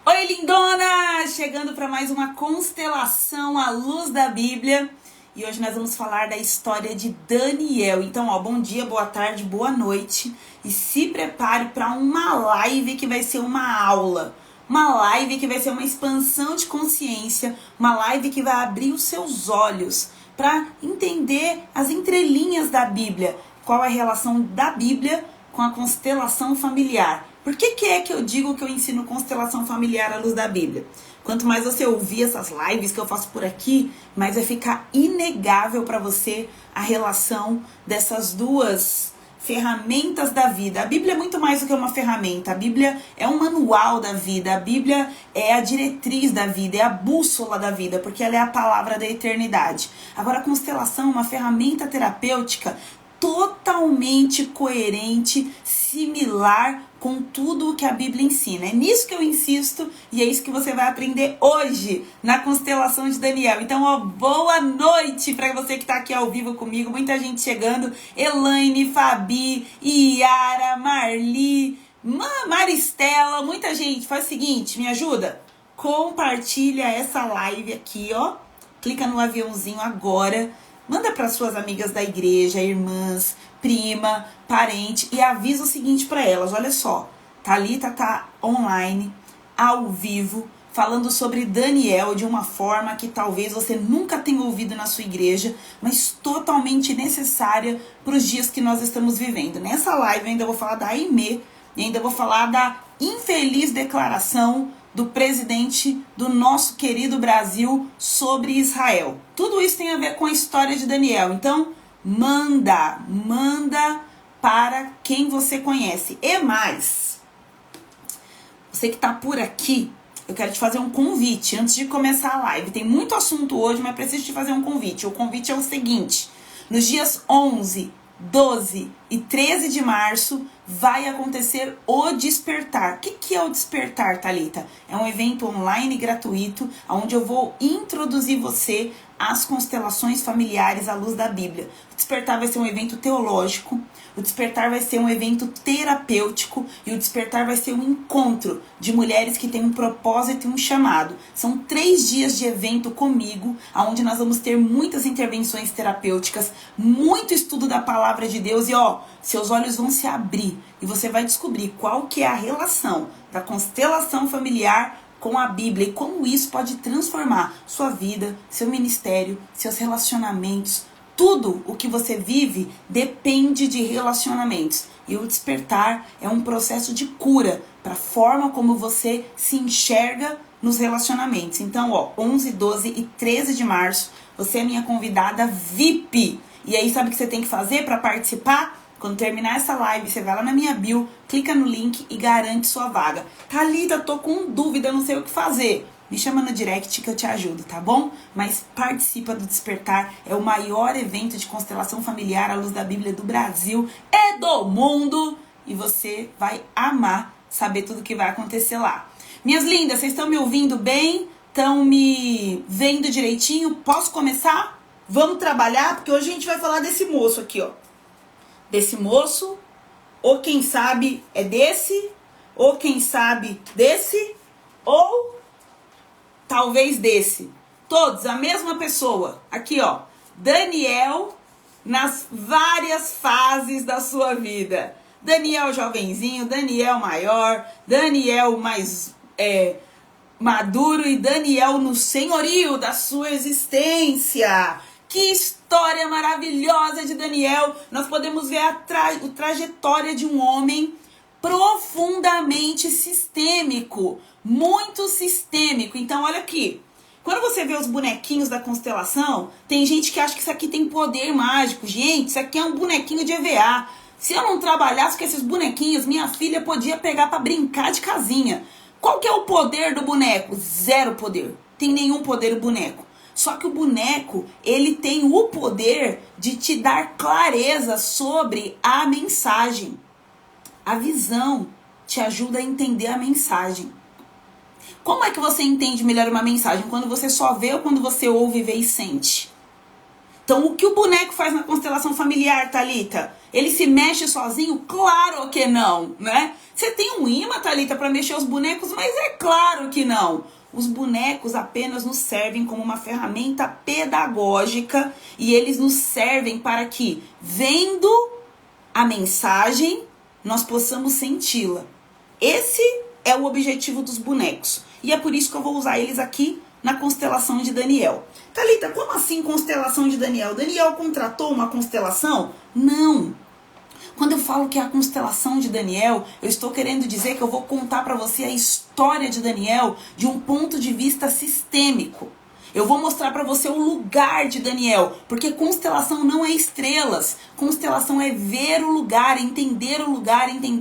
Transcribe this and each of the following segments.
Oi, lindona! Chegando para mais uma constelação à luz da Bíblia. E hoje nós vamos falar da história de Daniel. Então, bom dia, boa tarde, boa noite. E se prepare para uma live que vai ser uma aula. Uma live que vai ser uma expansão de consciência. Uma live que vai abrir os seus olhos para entender as entrelinhas da Bíblia. Qual é a relação da Bíblia com a constelação familiar? Por que é que eu digo que eu ensino constelação familiar à luz da Bíblia? Quanto mais você ouvir essas lives que eu faço por aqui, mais vai ficar inegável para você a relação dessas duas ferramentas da vida. A Bíblia é muito mais do que uma ferramenta. A Bíblia é um manual da vida. A Bíblia é a diretriz da vida, é a bússola da vida, porque ela é a palavra da eternidade. Agora, a constelação é uma ferramenta terapêutica totalmente coerente, similar com tudo o que a Bíblia ensina. É nisso que eu insisto e é isso que você vai aprender hoje na constelação de Daniel. Então, boa noite para você que está aqui ao vivo comigo. Muita gente chegando. Elaine, Fabi, Iara, Marli, Maristela, muita gente. Faz o seguinte, me ajuda? Compartilha essa live aqui, ó. Clica no aviãozinho agora. Manda para suas amigas da igreja, irmãs, prima, parente e avisa o seguinte para elas. Olha só, Thalita tá online, ao vivo, falando sobre Daniel de uma forma que talvez você nunca tenha ouvido na sua igreja, mas totalmente necessária para os dias que nós estamos vivendo. Nessa live eu ainda vou falar da Aimee e ainda vou falar da infeliz declaração do presidente do nosso querido Brasil sobre Israel. Tudo isso tem a ver com a história de Daniel. Então, manda para quem você conhece. E mais, você que está por aqui, eu quero te fazer um convite antes de começar a live. Tem muito assunto hoje, mas preciso te fazer um convite. O convite é o seguinte: nos dias 11, 12 e 13 de março vai acontecer o Despertar. O que é o Despertar, Thalita? É um evento online gratuito, onde eu vou introduzir você às constelações familiares à luz da Bíblia. O Despertar vai ser um evento teológico, o Despertar vai ser um evento terapêutico e o Despertar vai ser um encontro de mulheres que têm um propósito e um chamado. São 3 dias de evento comigo, onde nós vamos ter muitas intervenções terapêuticas, muito estudo da palavra de Deus e seus olhos vão se abrir e você vai descobrir qual que é a relação da constelação familiar com a Bíblia e como isso pode transformar sua vida, seu ministério, seus relacionamentos. Tudo o que você vive depende de relacionamentos. E o Despertar é um processo de cura para a forma como você se enxerga nos relacionamentos. Então, 11, 12 e 13 de março, você é minha convidada VIP. E aí, sabe o que você tem que fazer para participar? Quando terminar essa live, você vai lá na minha bio, clica no link e garante sua vaga. Thalita, tô com dúvida, não sei o que fazer. Me chama no direct que eu te ajudo, tá bom? Mas participa do Despertar, é o maior evento de constelação familiar à luz da Bíblia do Brasil e do mundo. E você vai amar saber tudo que vai acontecer lá. Minhas lindas, vocês estão me ouvindo bem? Estão me vendo direitinho? Posso começar? Vamos trabalhar, porque hoje a gente vai falar desse moço aqui, ó. Desse moço, ou quem sabe é desse, ou quem sabe desse, ou talvez desse. Todos a mesma pessoa. Aqui, ó. Daniel nas várias fases da sua vida. Daniel jovenzinho, Daniel maior, Daniel mais maduro e Daniel no senhorio da sua existência. Que história maravilhosa de Daniel. Nós podemos ver a trajetória de um homem profundamente sistêmico, muito sistêmico. Então, olha aqui. Quando você vê os bonequinhos da constelação, tem gente que acha que isso aqui tem poder mágico. Gente, isso aqui é um bonequinho de EVA. Se eu não trabalhasse com esses bonequinhos, minha filha podia pegar para brincar de casinha. Qual que é o poder do boneco? Zero poder. Tem nenhum poder o boneco. Só que o boneco, ele tem o poder de te dar clareza sobre a mensagem. A visão te ajuda a entender a mensagem. Como é que você entende melhor uma mensagem? Quando você só vê ou quando você ouve, vê e sente? Então, o que o boneco faz na constelação familiar, Thalita? Ele se mexe sozinho? Claro que não, né? Você tem um imã, Thalita, para mexer os bonecos? Mas é claro que não. Os bonecos apenas nos servem como uma ferramenta pedagógica e eles nos servem para que, vendo a mensagem, nós possamos senti-la. Esse é o objetivo dos bonecos. E é por isso que eu vou usar eles aqui na constelação de Daniel. Thalita, como assim constelação de Daniel? Daniel contratou uma constelação? Não. Quando eu falo que é a constelação de Daniel, eu estou querendo dizer que eu vou contar para você a história de Daniel de um ponto de vista sistêmico. Eu vou mostrar para você o lugar de Daniel, porque constelação não é estrelas. Constelação é ver o lugar, entender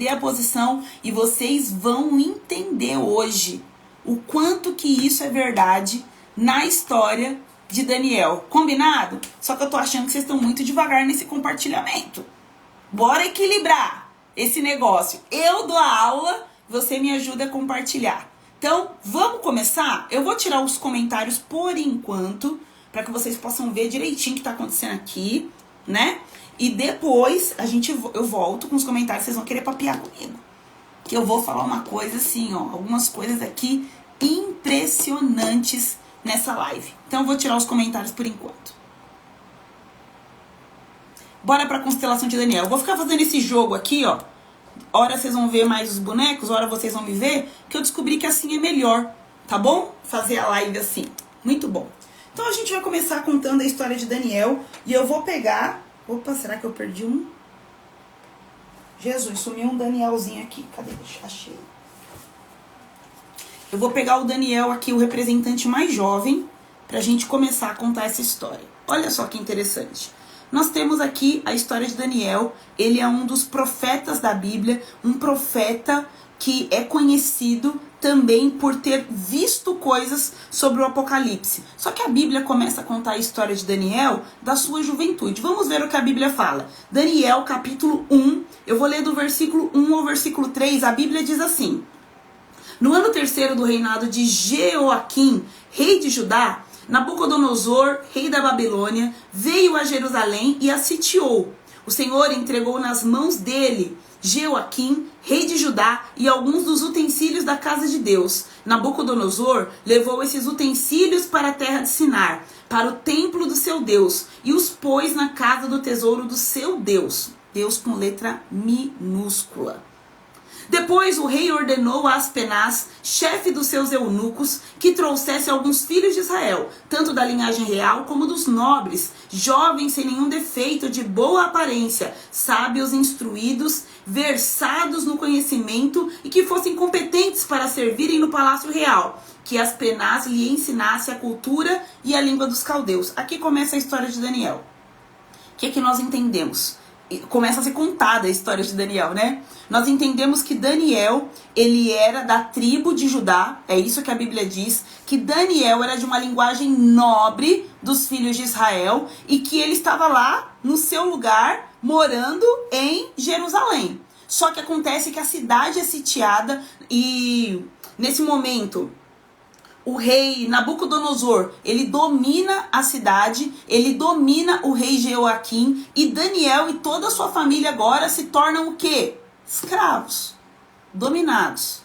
a posição, e vocês vão entender hoje o quanto que isso é verdade na história de Daniel. Combinado? Só que eu tô achando que vocês estão muito devagar nesse compartilhamento. Bora equilibrar esse negócio. Eu dou a aula, você me ajuda a compartilhar. Então, vamos começar? Eu vou tirar os comentários por enquanto, para que vocês possam ver direitinho o que está acontecendo aqui, né? E depois eu volto com os comentários, vocês vão querer papear comigo. Que eu vou falar uma coisa assim, ó, algumas coisas aqui impressionantes nessa live. Então, eu vou tirar os comentários por enquanto. Bora pra constelação de Daniel. Eu vou ficar fazendo esse jogo aqui, ó. Hora vocês vão ver mais os bonecos, hora vocês vão me ver, que eu descobri que assim é melhor, tá bom? Fazer a live assim. Muito bom. Então a gente vai começar contando a história de Daniel. E eu vou pegar... Opa, será que eu perdi um? Jesus, sumiu um Danielzinho aqui. Cadê? Achei. Eu vou pegar o Daniel aqui, o representante mais jovem, pra gente começar a contar essa história. Olha só que interessante. Nós temos aqui a história de Daniel. Ele é um dos profetas da Bíblia, um profeta que é conhecido também por ter visto coisas sobre o Apocalipse. Só que a Bíblia começa a contar a história de Daniel da sua juventude. Vamos ver o que a Bíblia fala. Daniel, capítulo 1, eu vou ler do versículo 1 ao versículo 3, a Bíblia diz assim: No ano terceiro do reinado de Jeoaquim, rei de Judá, Nabucodonosor, rei da Babilônia, veio a Jerusalém e a sitiou. O Senhor entregou nas mãos dele Jeoaquim, rei de Judá, e alguns dos utensílios da casa de Deus. Nabucodonosor levou esses utensílios para a terra de Sinar, para o templo do seu Deus, e os pôs na casa do tesouro do seu Deus. Deus com letra minúscula. Depois o rei ordenou a Aspenaz, chefe dos seus eunucos, que trouxesse alguns filhos de Israel, tanto da linhagem real como dos nobres, jovens sem nenhum defeito, de boa aparência, sábios, instruídos, versados no conhecimento e que fossem competentes para servirem no palácio real, que Aspenaz lhe ensinasse a cultura e a língua dos caldeus. Aqui começa a história de Daniel. O que nós entendemos? Começa a ser contada a história de Daniel, né? Nós entendemos que Daniel, ele era da tribo de Judá, é isso que a Bíblia diz, que Daniel era de uma linguagem nobre dos filhos de Israel e que ele estava lá no seu lugar, morando em Jerusalém. Só que acontece que a cidade é sitiada e nesse momento o rei Nabucodonosor, ele domina a cidade, ele domina o rei Jeoaquim, e Daniel e toda a sua família agora se tornam o quê? Escravos, dominados.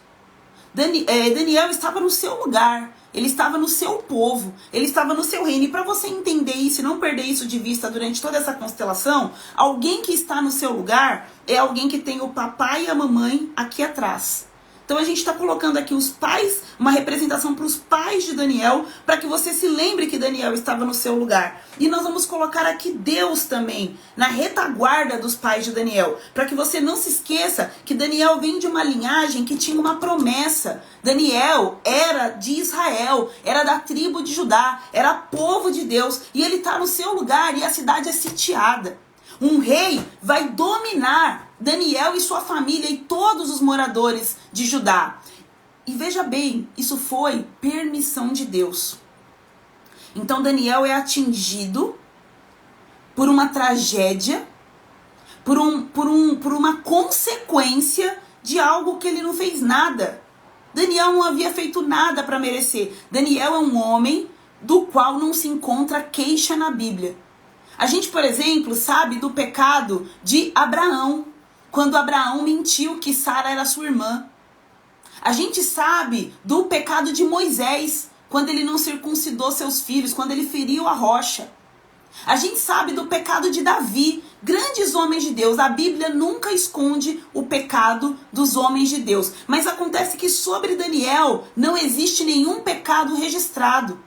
Daniel estava no seu lugar, ele estava no seu povo, ele estava no seu reino. E para você entender isso e não perder isso de vista durante toda essa constelação, alguém que está no seu lugar é alguém que tem o papai e a mamãe aqui atrás. Então a gente está colocando aqui os pais, uma representação para os pais de Daniel, para que você se lembre que Daniel estava no seu lugar. E nós vamos colocar aqui Deus também, na retaguarda dos pais de Daniel, para que você não se esqueça que Daniel vem de uma linhagem que tinha uma promessa. Daniel era de Israel, era da tribo de Judá, era povo de Deus, e ele está no seu lugar e a cidade é sitiada. Um rei vai dominar Daniel e sua família e todos os moradores de Judá. E veja bem, isso foi permissão de Deus. Então Daniel é atingido por uma tragédia, por uma consequência de algo que ele não fez nada. Daniel não havia feito nada para merecer. Daniel é um homem do qual não se encontra queixa na Bíblia. A gente, por exemplo, sabe do pecado de Abraão, quando Abraão mentiu que Sara era sua irmã. A gente sabe do pecado de Moisés, quando ele não circuncidou seus filhos, quando ele feriu a rocha. A gente sabe do pecado de Davi, grandes homens de Deus. A Bíblia nunca esconde o pecado dos homens de Deus. Mas acontece que sobre Daniel não existe nenhum pecado registrado.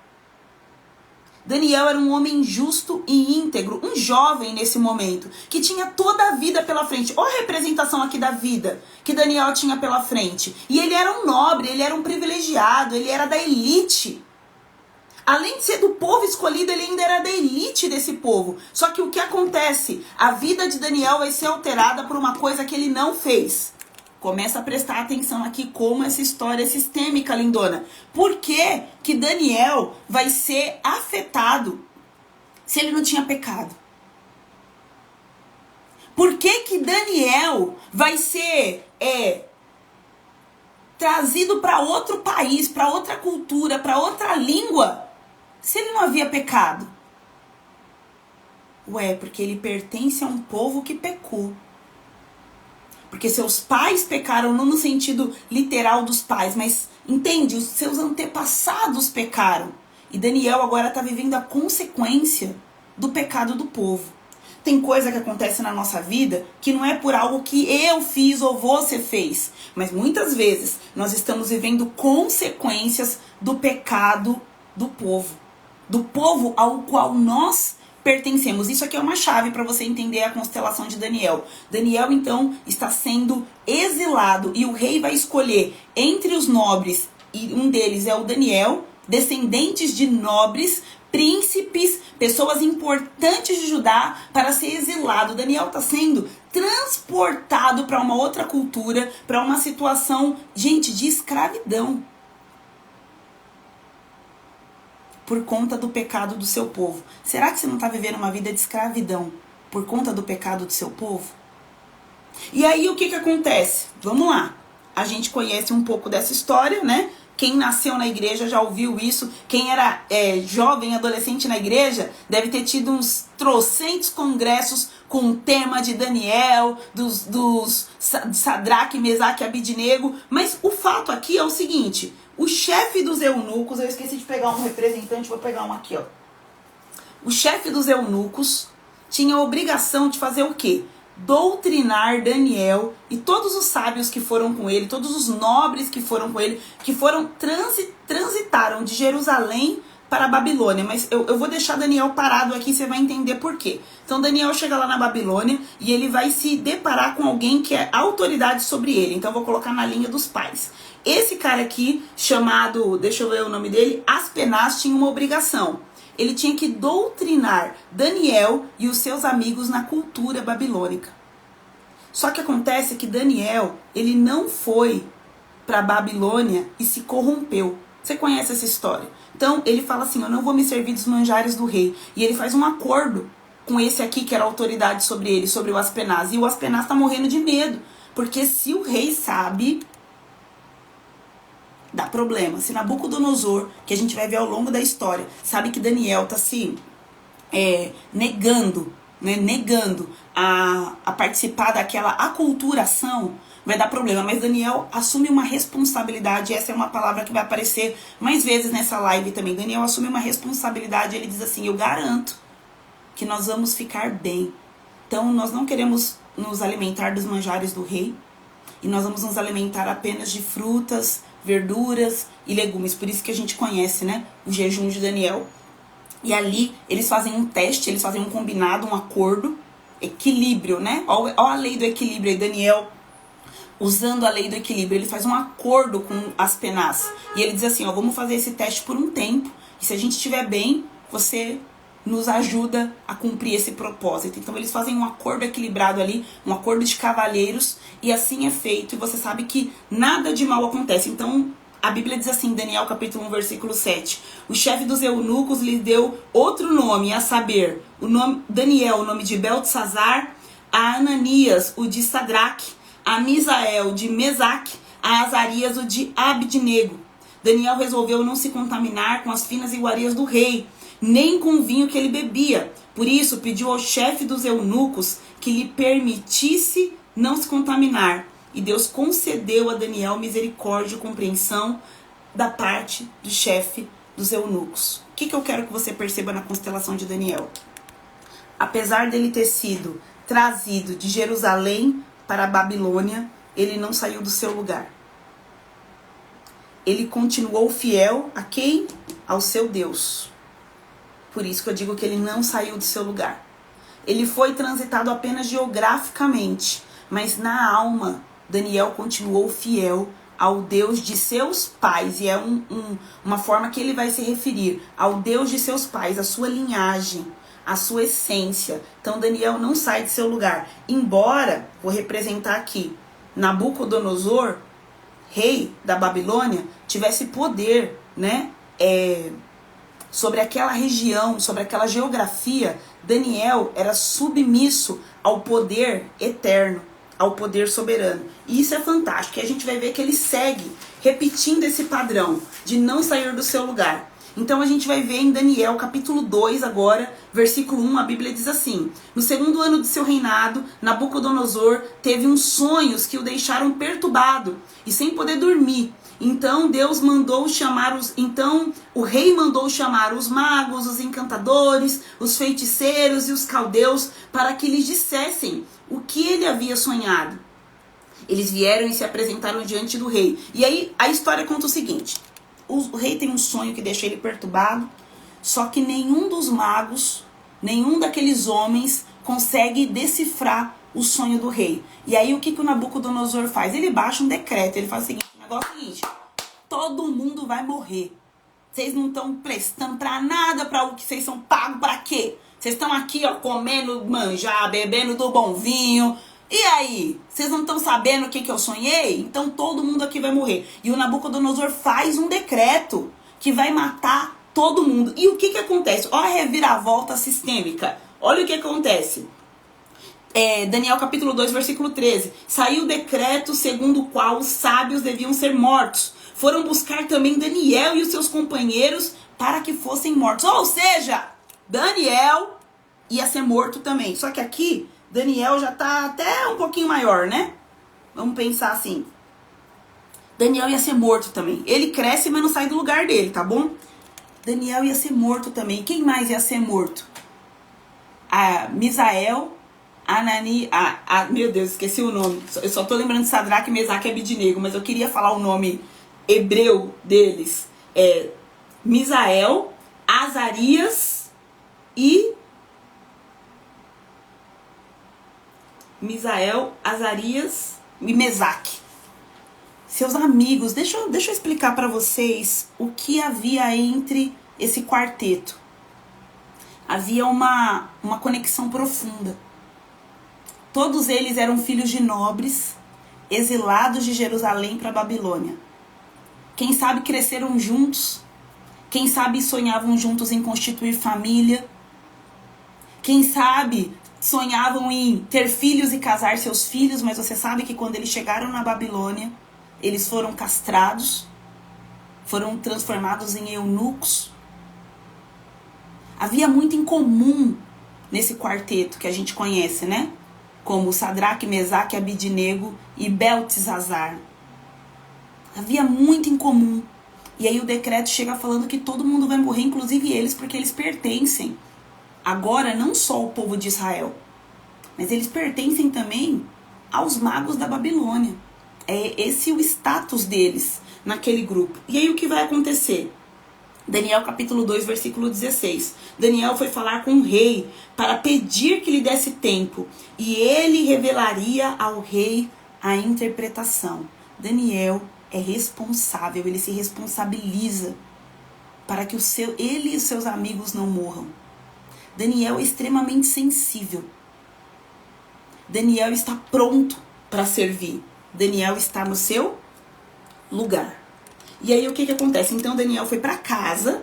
Daniel era um homem justo e íntegro, um jovem nesse momento, que tinha toda a vida pela frente. Olha a representação aqui da vida que Daniel tinha pela frente. E ele era um nobre, ele era um privilegiado, ele era da elite. Além de ser do povo escolhido, ele ainda era da elite desse povo. Só que o que acontece? A vida de Daniel vai ser alterada por uma coisa que ele não fez. Começa a prestar atenção aqui como essa história é sistêmica, lindona. Por que que Daniel vai ser afetado se ele não tinha pecado? Por que que Daniel vai ser trazido para outro país, para outra cultura, para outra língua, se ele não havia pecado? Porque ele pertence a um povo que pecou. Porque seus pais pecaram, não no sentido literal dos pais, mas, entende? Os seus antepassados pecaram. E Daniel agora está vivendo a consequência do pecado do povo. Tem coisa que acontece na nossa vida que não é por algo que eu fiz ou você fez. Mas muitas vezes nós estamos vivendo consequências do pecado do povo. Do povo ao qual nós pertencemos. Isso aqui é uma chave para você entender a constelação de Daniel. Daniel, então, está sendo exilado e o rei vai escolher entre os nobres, e um deles é o Daniel, descendentes de nobres, príncipes, pessoas importantes de Judá, para ser exilado. Daniel está sendo transportado para uma outra cultura, para uma situação, gente, de escravidão. Por conta do pecado do seu povo. Será que você não está vivendo uma vida de escravidão por conta do pecado do seu povo? E aí o que que acontece? Vamos lá. A gente conhece um pouco dessa história, né? Quem nasceu na igreja já ouviu isso. Quem era jovem, adolescente na igreja, deve ter tido uns trocentos congressos com o tema de Daniel, dos Sadraque, Mesaque e Abidnego. Mas o fato aqui é o seguinte: o chefe dos eunucos, eu esqueci de pegar um representante, vou pegar um aqui, ó. O chefe dos eunucos tinha a obrigação de fazer o quê? Doutrinar Daniel e todos os sábios que foram com ele, todos os nobres que foram com ele, que foram transitaram de Jerusalém para a Babilônia. Mas eu vou deixar Daniel parado aqui, você vai entender por quê. Então Daniel chega lá na Babilônia e ele vai se deparar com alguém que é autoridade sobre ele. Então eu vou colocar na linha dos pais. Esse cara aqui, chamado, deixa eu ver o nome dele, Aspenaz, tinha uma obrigação. Ele tinha que doutrinar Daniel e os seus amigos na cultura babilônica. Só que acontece que Daniel, ele não foi para a Babilônia e se corrompeu. Você conhece essa história? Então ele fala assim: eu não vou me servir dos manjares do rei. E ele faz um acordo com esse aqui que era autoridade sobre ele, sobre o Aspenaz. E o Aspenaz está morrendo de medo, porque se o rei sabe, dá problema. Se Nabucodonosor, que a gente vai ver ao longo da história, sabe que Daniel está se negando, né, negando a participar daquela aculturação, vai dar problema. Mas Daniel assume uma responsabilidade. Essa é uma palavra que vai aparecer mais vezes nessa live também. Daniel assume uma responsabilidade. Ele diz assim: eu garanto que nós vamos ficar bem. Então nós não queremos nos alimentar dos manjares do rei, e nós vamos nos alimentar apenas de frutas, verduras e legumes. Por isso que a gente conhece, né, o jejum de Daniel. E ali eles fazem um teste, eles fazem um combinado, um acordo, equilíbrio, né? Olha a lei do equilíbrio aí, Daniel, usando a lei do equilíbrio, ele faz um acordo com Aspenaz. E ele diz assim: ó, vamos fazer esse teste por um tempo, e se a gente estiver bem, você nos ajuda a cumprir esse propósito. Então eles fazem um acordo equilibrado ali, um acordo de cavalheiros, e assim é feito, e você sabe que nada de mal acontece. Então a Bíblia diz assim, Daniel capítulo 1, versículo 7, o chefe dos eunucos lhe deu outro nome, a saber, o nome Daniel, o nome de Beltesazar, a Ananias, o de Sadraque, a Misael, de Mesaque, a Azarias, o de Abidnego. Daniel resolveu não se contaminar com as finas iguarias do rei, nem com o vinho que ele bebia. Por isso pediu ao chefe dos eunucos que lhe permitisse não se contaminar. E Deus concedeu a Daniel misericórdia e compreensão da parte do chefe dos eunucos. O que eu quero que você perceba na constelação de Daniel? Apesar dele ter sido trazido de Jerusalém para a Babilônia, ele não saiu do seu lugar. Ele continuou fiel a quem? Ao seu Deus. Por isso que eu digo que ele não saiu do seu lugar. Ele foi transitado apenas geograficamente, mas na alma, Daniel continuou fiel ao Deus de seus pais. E é uma forma que ele vai se referir ao Deus de seus pais, a sua linhagem, a sua essência. Então Daniel não sai de seu lugar. Embora, vou representar aqui, Nabucodonosor, rei da Babilônia, tivesse poder, né, sobre aquela região, sobre aquela geografia, Daniel era submisso ao poder eterno, ao poder soberano. E isso é fantástico. E a gente vai ver que ele segue repetindo esse padrão de não sair do seu lugar. Então a gente vai ver em Daniel capítulo 2 agora, versículo 1, a Bíblia diz assim: no segundo ano de seu reinado, Nabucodonosor teve uns sonhos que o deixaram perturbado e sem poder dormir. Então o rei mandou chamar os magos, os encantadores, os feiticeiros e os caldeus para que lhes dissessem o que ele havia sonhado. Eles vieram e se apresentaram diante do rei. E aí a história conta o seguinte: o rei tem um sonho que deixa ele perturbado, só que nenhum dos magos, nenhum daqueles homens consegue decifrar o sonho do rei. E aí o que o Nabucodonosor faz? Ele baixa um decreto, ele faz o seguinte: o negócio é o seguinte, todo mundo vai morrer. Vocês não estão prestando pra nada, pra o que vocês são pagos pra quê? Vocês estão aqui, ó, comendo manjar, bebendo do bom vinho. E aí? Vocês não estão sabendo o que eu sonhei? Então todo mundo aqui vai morrer. E o Nabucodonosor faz um decreto que vai matar todo mundo. E o que acontece? Olha a reviravolta sistêmica. Olha o que acontece. Daniel capítulo 2, versículo 13. Saiu o decreto segundo o qual os sábios deviam ser mortos. Foram buscar também Daniel e os seus companheiros para que fossem mortos. Ou seja, Daniel ia ser morto também. Só que aqui, Daniel já tá até um pouquinho maior, né? Vamos pensar assim. Daniel ia ser morto também. Ele cresce, mas não sai do lugar dele, tá bom? Daniel ia ser morto também. Quem mais ia ser morto? Misael, Anani... meu Deus, esqueci o nome. Eu só tô lembrando de Sadraque, Mesaque e Abidnego, mas eu queria falar o nome hebreu deles. Misael, Azarias e... Misael, Azarias e Mesaque. Seus amigos, deixa eu explicar para vocês o que havia entre esse quarteto. Havia uma conexão profunda. Todos eles eram filhos de nobres, exilados de Jerusalém para a Babilônia. Quem sabe cresceram juntos, quem sabe sonhavam juntos em constituir família, quem sabe sonhavam em ter filhos e casar seus filhos, mas você sabe que quando eles chegaram na Babilônia, eles foram castrados, foram transformados em eunucos. Havia muito em comum nesse quarteto que a gente conhece, né? Como Sadraque, Mesaque, Abidnego e Beltesazar. Havia muito em comum. E aí o decreto chega falando que todo mundo vai morrer, inclusive eles, porque eles pertencem agora não só ao povo de Israel, mas eles pertencem também aos magos da Babilônia. É esse o status deles naquele grupo. E aí o que vai acontecer? Daniel capítulo 2, versículo 16. Daniel foi falar com o rei para pedir que lhe desse tempo, e ele revelaria ao rei a interpretação. Daniel é responsável, ele se responsabiliza para que ele e os seus amigos não morram. Daniel é extremamente sensível. Daniel está pronto para servir. Daniel está no seu lugar. E aí o que acontece? Então Daniel foi para casa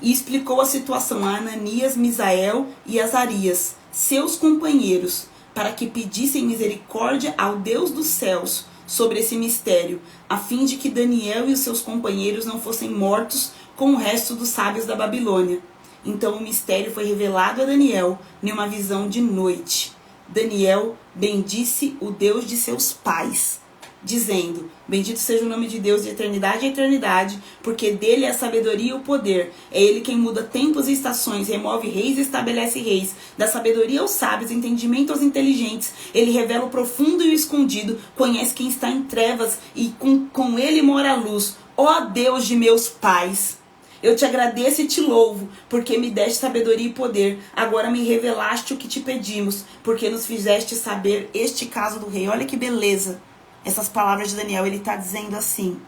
e explicou a situação a Ananias, Misael e Azarias, seus companheiros, para que pedissem misericórdia ao Deus dos céus sobre esse mistério, a fim de que Daniel e os seus companheiros não fossem mortos com o resto dos sábios da Babilônia. Então o mistério foi revelado a Daniel em uma visão de noite. Daniel bendisse o Deus de seus pais, dizendo: bendito seja o nome de Deus de eternidade a eternidade, porque dele é a sabedoria e o poder. É ele quem muda tempos e estações, remove reis e estabelece reis. Dá sabedoria aos sábios, entendimento aos inteligentes. Ele revela o profundo e o escondido, conhece quem está em trevas e com ele mora a luz. Ó Deus de meus pais, eu te agradeço e te louvo, porque me deste sabedoria e poder. Agora me revelaste o que te pedimos, porque nos fizeste saber este caso do rei. Olha que beleza. Essas palavras de Daniel, ele está dizendo assim.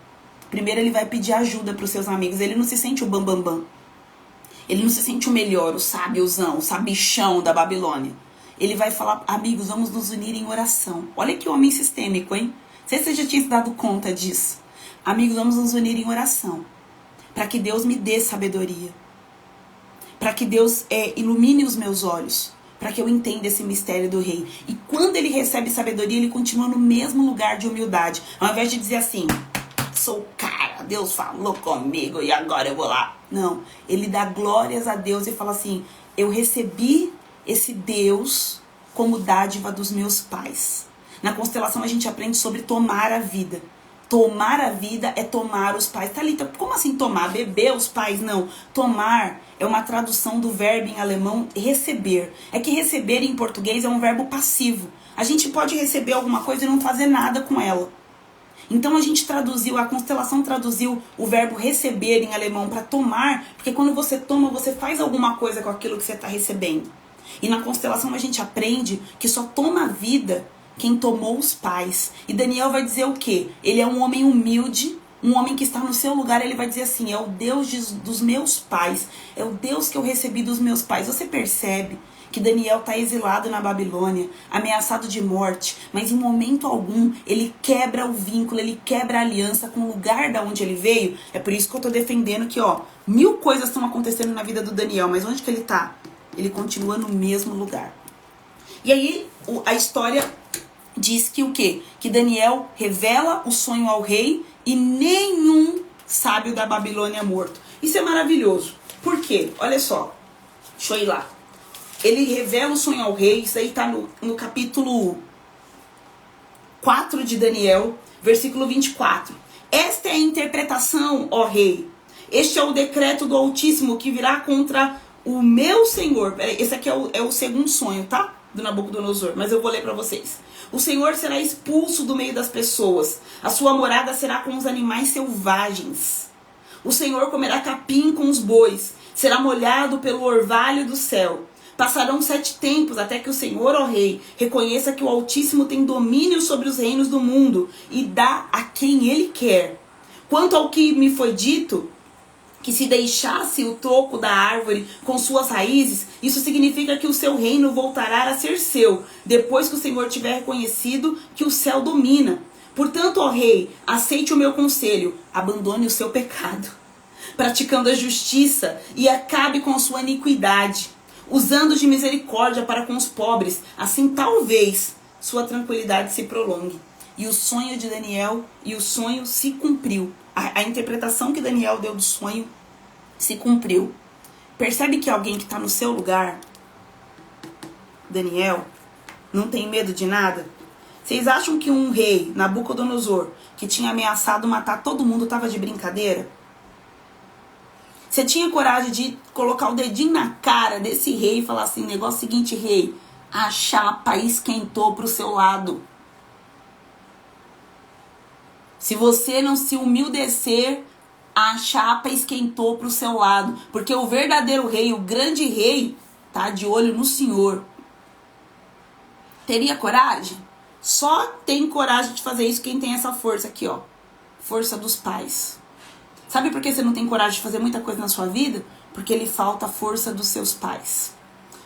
Primeiro ele vai pedir ajuda para os seus amigos. Ele não se sente o bambambam. Ele não se sente o melhor, o sábiozão, o sabichão da Babilônia. Ele vai falar: amigos, vamos nos unir em oração. Olha que homem sistêmico, hein? Não sei se você já tinha se dado conta disso. Amigos, vamos nos unir em oração, para que Deus me dê sabedoria, para que Deus ilumine os meus olhos, para que eu entenda esse mistério do rei. E quando ele recebe sabedoria, ele continua no mesmo lugar de humildade. Ao invés de dizer assim: sou o cara, Deus falou comigo e agora eu vou lá. Não, ele dá glórias a Deus e fala assim: eu recebi esse Deus como dádiva dos meus pais. Na constelação a gente aprende sobre tomar a vida. Tomar a vida é tomar os pais. Thalita, como assim tomar? Beber os pais? Não. Tomar é uma tradução do verbo em alemão receber. É que receber em português é um verbo passivo. A gente pode receber alguma coisa e não fazer nada com ela. Então a constelação traduziu o verbo receber em alemão para tomar, porque quando você toma, você faz alguma coisa com aquilo que você está recebendo. E na constelação a gente aprende que só toma a vida quem tomou os pais. E Daniel vai dizer o quê? Ele é um homem humilde, um homem que está no seu lugar. Ele vai dizer assim: é o Deus dos meus pais, é o Deus que eu recebi dos meus pais. Você percebe que Daniel está exilado na Babilônia, ameaçado de morte, mas em momento algum ele quebra o vínculo, ele quebra a aliança com o lugar da onde ele veio. É por isso que eu estou defendendo que 1000 coisas estão acontecendo na vida do Daniel, mas onde que ele está? Ele continua no mesmo lugar. E aí a história diz que o quê? Que Daniel revela o sonho ao rei e nenhum sábio da Babilônia é morto. Isso é maravilhoso. Por quê? Olha só. Deixa eu ir lá. Ele revela o sonho ao rei. Isso aí está no capítulo 4 de Daniel, versículo 24. Esta é a interpretação, ó rei. Este é o decreto do Altíssimo que virá contra o meu senhor. Peraí, esse aqui é o segundo sonho, tá? Do Nabucodonosor, mas eu vou ler para vocês. O Senhor será expulso do meio das pessoas. A sua morada será com os animais selvagens. O Senhor comerá capim com os bois. Será molhado pelo orvalho do céu. Passarão 7 tempos até que o Senhor, ó rei, reconheça que o Altíssimo tem domínio sobre os reinos do mundo e dá a quem ele quer. Quanto ao que me foi dito, que se deixasse o toco da árvore com suas raízes, isso significa que o seu reino voltará a ser seu, depois que o Senhor tiver reconhecido que o céu domina. Portanto, ó rei, aceite o meu conselho, abandone o seu pecado, praticando a justiça e acabe com a sua iniquidade, usando de misericórdia para com os pobres, assim talvez sua tranquilidade se prolongue. E o sonho de Daniel, e o sonho se cumpriu. A interpretação que Daniel deu do sonho se cumpriu. Percebe que alguém que está no seu lugar, Daniel, não tem medo de nada? Vocês acham que um rei, Nabucodonosor, que tinha ameaçado matar todo mundo, estava de brincadeira? Você tinha coragem de colocar o dedinho na cara desse rei e falar assim: negócio seguinte, rei, a chapa esquentou pro seu lado. Se você não se humildecer, a chapa esquentou pro seu lado. Porque o verdadeiro rei, o grande rei, tá de olho no Senhor. Teria coragem? Só tem coragem de fazer isso quem tem essa força aqui, ó. Força dos pais. Sabe por que você não tem coragem de fazer muita coisa na sua vida? Porque lhe falta a força dos seus pais.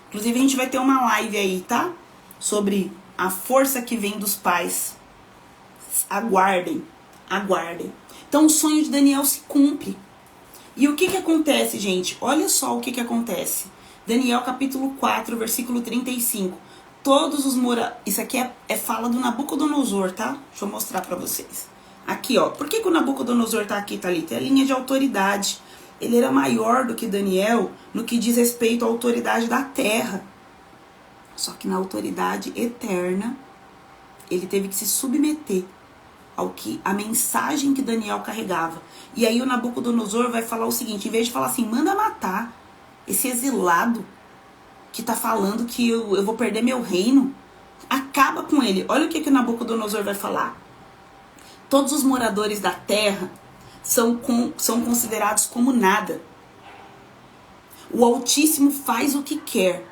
Inclusive a gente vai ter uma live aí, tá? Sobre a força que vem dos pais. Aguardem. Aguardem. Então o sonho de Daniel se cumpre. E o que acontece, gente? Olha só o que acontece. Daniel capítulo 4, versículo 35. todos os moradores... Isso aqui é fala do Nabucodonosor, tá? Deixa eu mostrar pra vocês. Aqui, ó. Por que o Nabucodonosor tá aqui, Thalita? É a linha de autoridade. Ele era maior do que Daniel no que diz respeito à autoridade da terra. Só que na autoridade eterna, ele teve que se submeter a mensagem que Daniel carregava. E aí o Nabucodonosor vai falar o seguinte, em vez de falar assim, manda matar esse exilado que tá falando que eu vou perder meu reino, acaba com ele. Olha o que o Nabucodonosor vai falar. Todos os moradores da terra são considerados como nada. O Altíssimo faz o que quer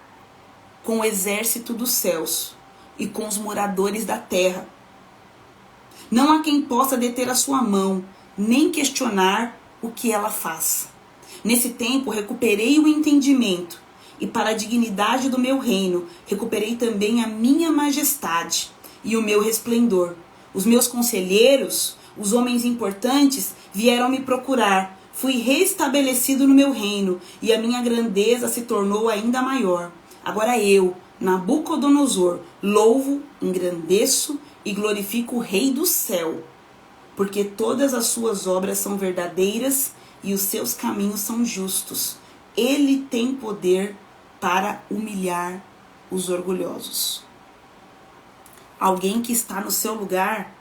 com o exército dos céus e com os moradores da terra. Não há quem possa deter a sua mão, nem questionar o que ela faz. Nesse tempo recuperei o entendimento, e para a dignidade do meu reino, recuperei também a minha majestade e o meu resplendor. Os meus conselheiros, os homens importantes, vieram me procurar. Fui restabelecido no meu reino, e a minha grandeza se tornou ainda maior. Agora eu, Nabucodonosor, louvo, engrandeço e glorifico o Rei do céu, porque todas as suas obras são verdadeiras e os seus caminhos são justos. Ele tem poder para humilhar os orgulhosos. Alguém que está no seu lugar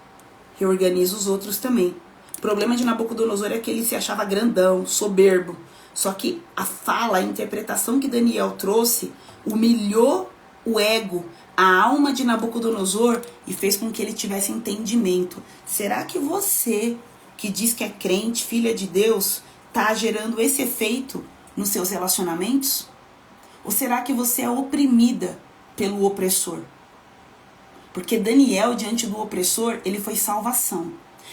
reorganiza os outros também. O problema de Nabucodonosor é que ele se achava grandão, soberbo. Só que a fala, a interpretação que Daniel trouxe humilhou o ego, a alma de Nabucodonosor e fez com que ele tivesse entendimento. Será que você, que diz que é crente, filha de Deus, está gerando esse efeito nos seus relacionamentos? Ou será que você é oprimida pelo opressor? Porque Daniel, diante do opressor, ele foi salvação.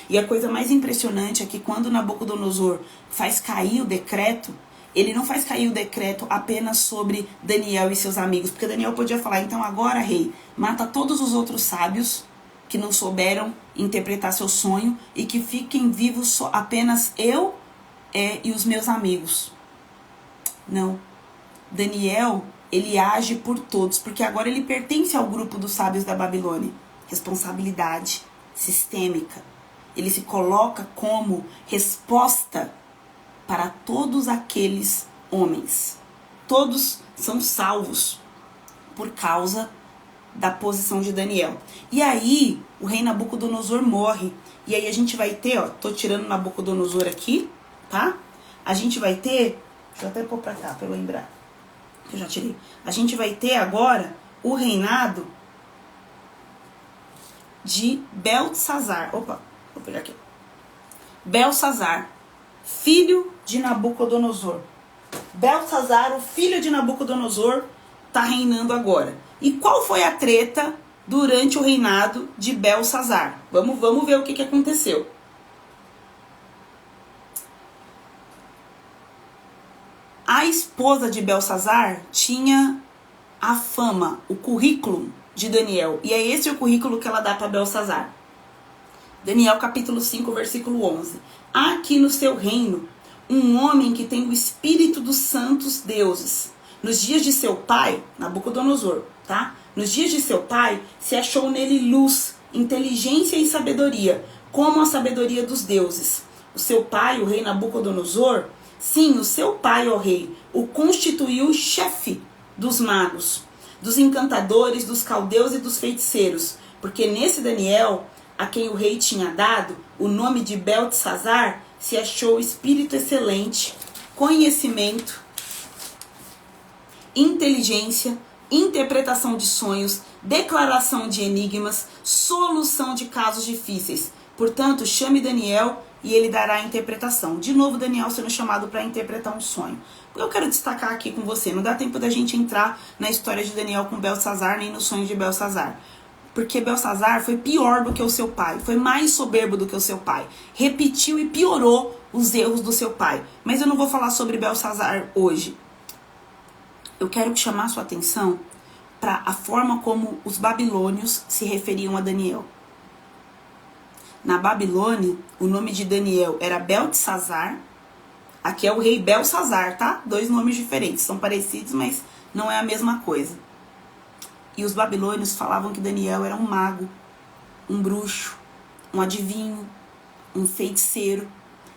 E a coisa mais impressionante é que quando Nabucodonosor faz cair o decreto, ele não faz cair o decreto apenas sobre Daniel e seus amigos. Porque Daniel podia falar, então agora, rei, mata todos os outros sábios que não souberam interpretar seu sonho e que fiquem vivos só apenas eu e os meus amigos. Não. Daniel, ele age por todos, porque agora ele pertence ao grupo dos sábios da Babilônia. Responsabilidade sistêmica. Ele se coloca como resposta para todos aqueles homens. Todos são salvos por causa da posição de Daniel. E aí, o rei Nabucodonosor morre. E aí a gente vai ter, ó, tô tirando Nabucodonosor aqui, tá? A gente vai ter, deixa eu até pôr pra cá pra eu lembrar, que eu já tirei. A gente vai ter agora o reinado de Beltsazar. Opa, vou pegar aqui. Beltsazar, filho de Nabucodonosor. Beltsazar, o filho de Nabucodonosor, tá reinando agora. E qual foi a treta durante o reinado de Beltsazar? Vamos ver o que aconteceu. A esposa de Beltsazar tinha a fama, o currículo de Daniel. E é esse o currículo que ela dá para Beltsazar. Daniel capítulo 5, versículo 11. Há aqui no seu reino um homem que tem o espírito dos santos deuses. Nos dias de seu pai, Nabucodonosor, tá? Nos dias de seu pai, se achou nele luz, inteligência e sabedoria, como a sabedoria dos deuses. O seu pai, o rei Nabucodonosor, sim, o seu pai, ó rei, o constituiu chefe dos magos, dos encantadores, dos caldeus e dos feiticeiros, porque nesse Daniel, a quem o rei tinha dado o nome de Beltsazar, se achou espírito excelente, conhecimento, inteligência, interpretação de sonhos, declaração de enigmas, solução de casos difíceis. Portanto, chame Daniel e ele dará a interpretação. De novo, Daniel sendo chamado para interpretar um sonho. Eu quero destacar aqui com você, não dá tempo da gente entrar na história de Daniel com Beltsazar, nem no sonho de Beltsazar. Porque Beltsazar foi pior do que o seu pai, foi mais soberbo do que o seu pai. Repetiu e piorou os erros do seu pai. Mas eu não vou falar sobre Beltsazar hoje. Eu quero chamar sua atenção para a forma como os babilônios se referiam a Daniel. Na Babilônia, o nome de Daniel era Beltsazar. Aqui é o rei Beltsazar, tá? Dois nomes diferentes, são parecidos, mas não é a mesma coisa. E os babilônios falavam que Daniel era um mago, um bruxo, um adivinho, um feiticeiro,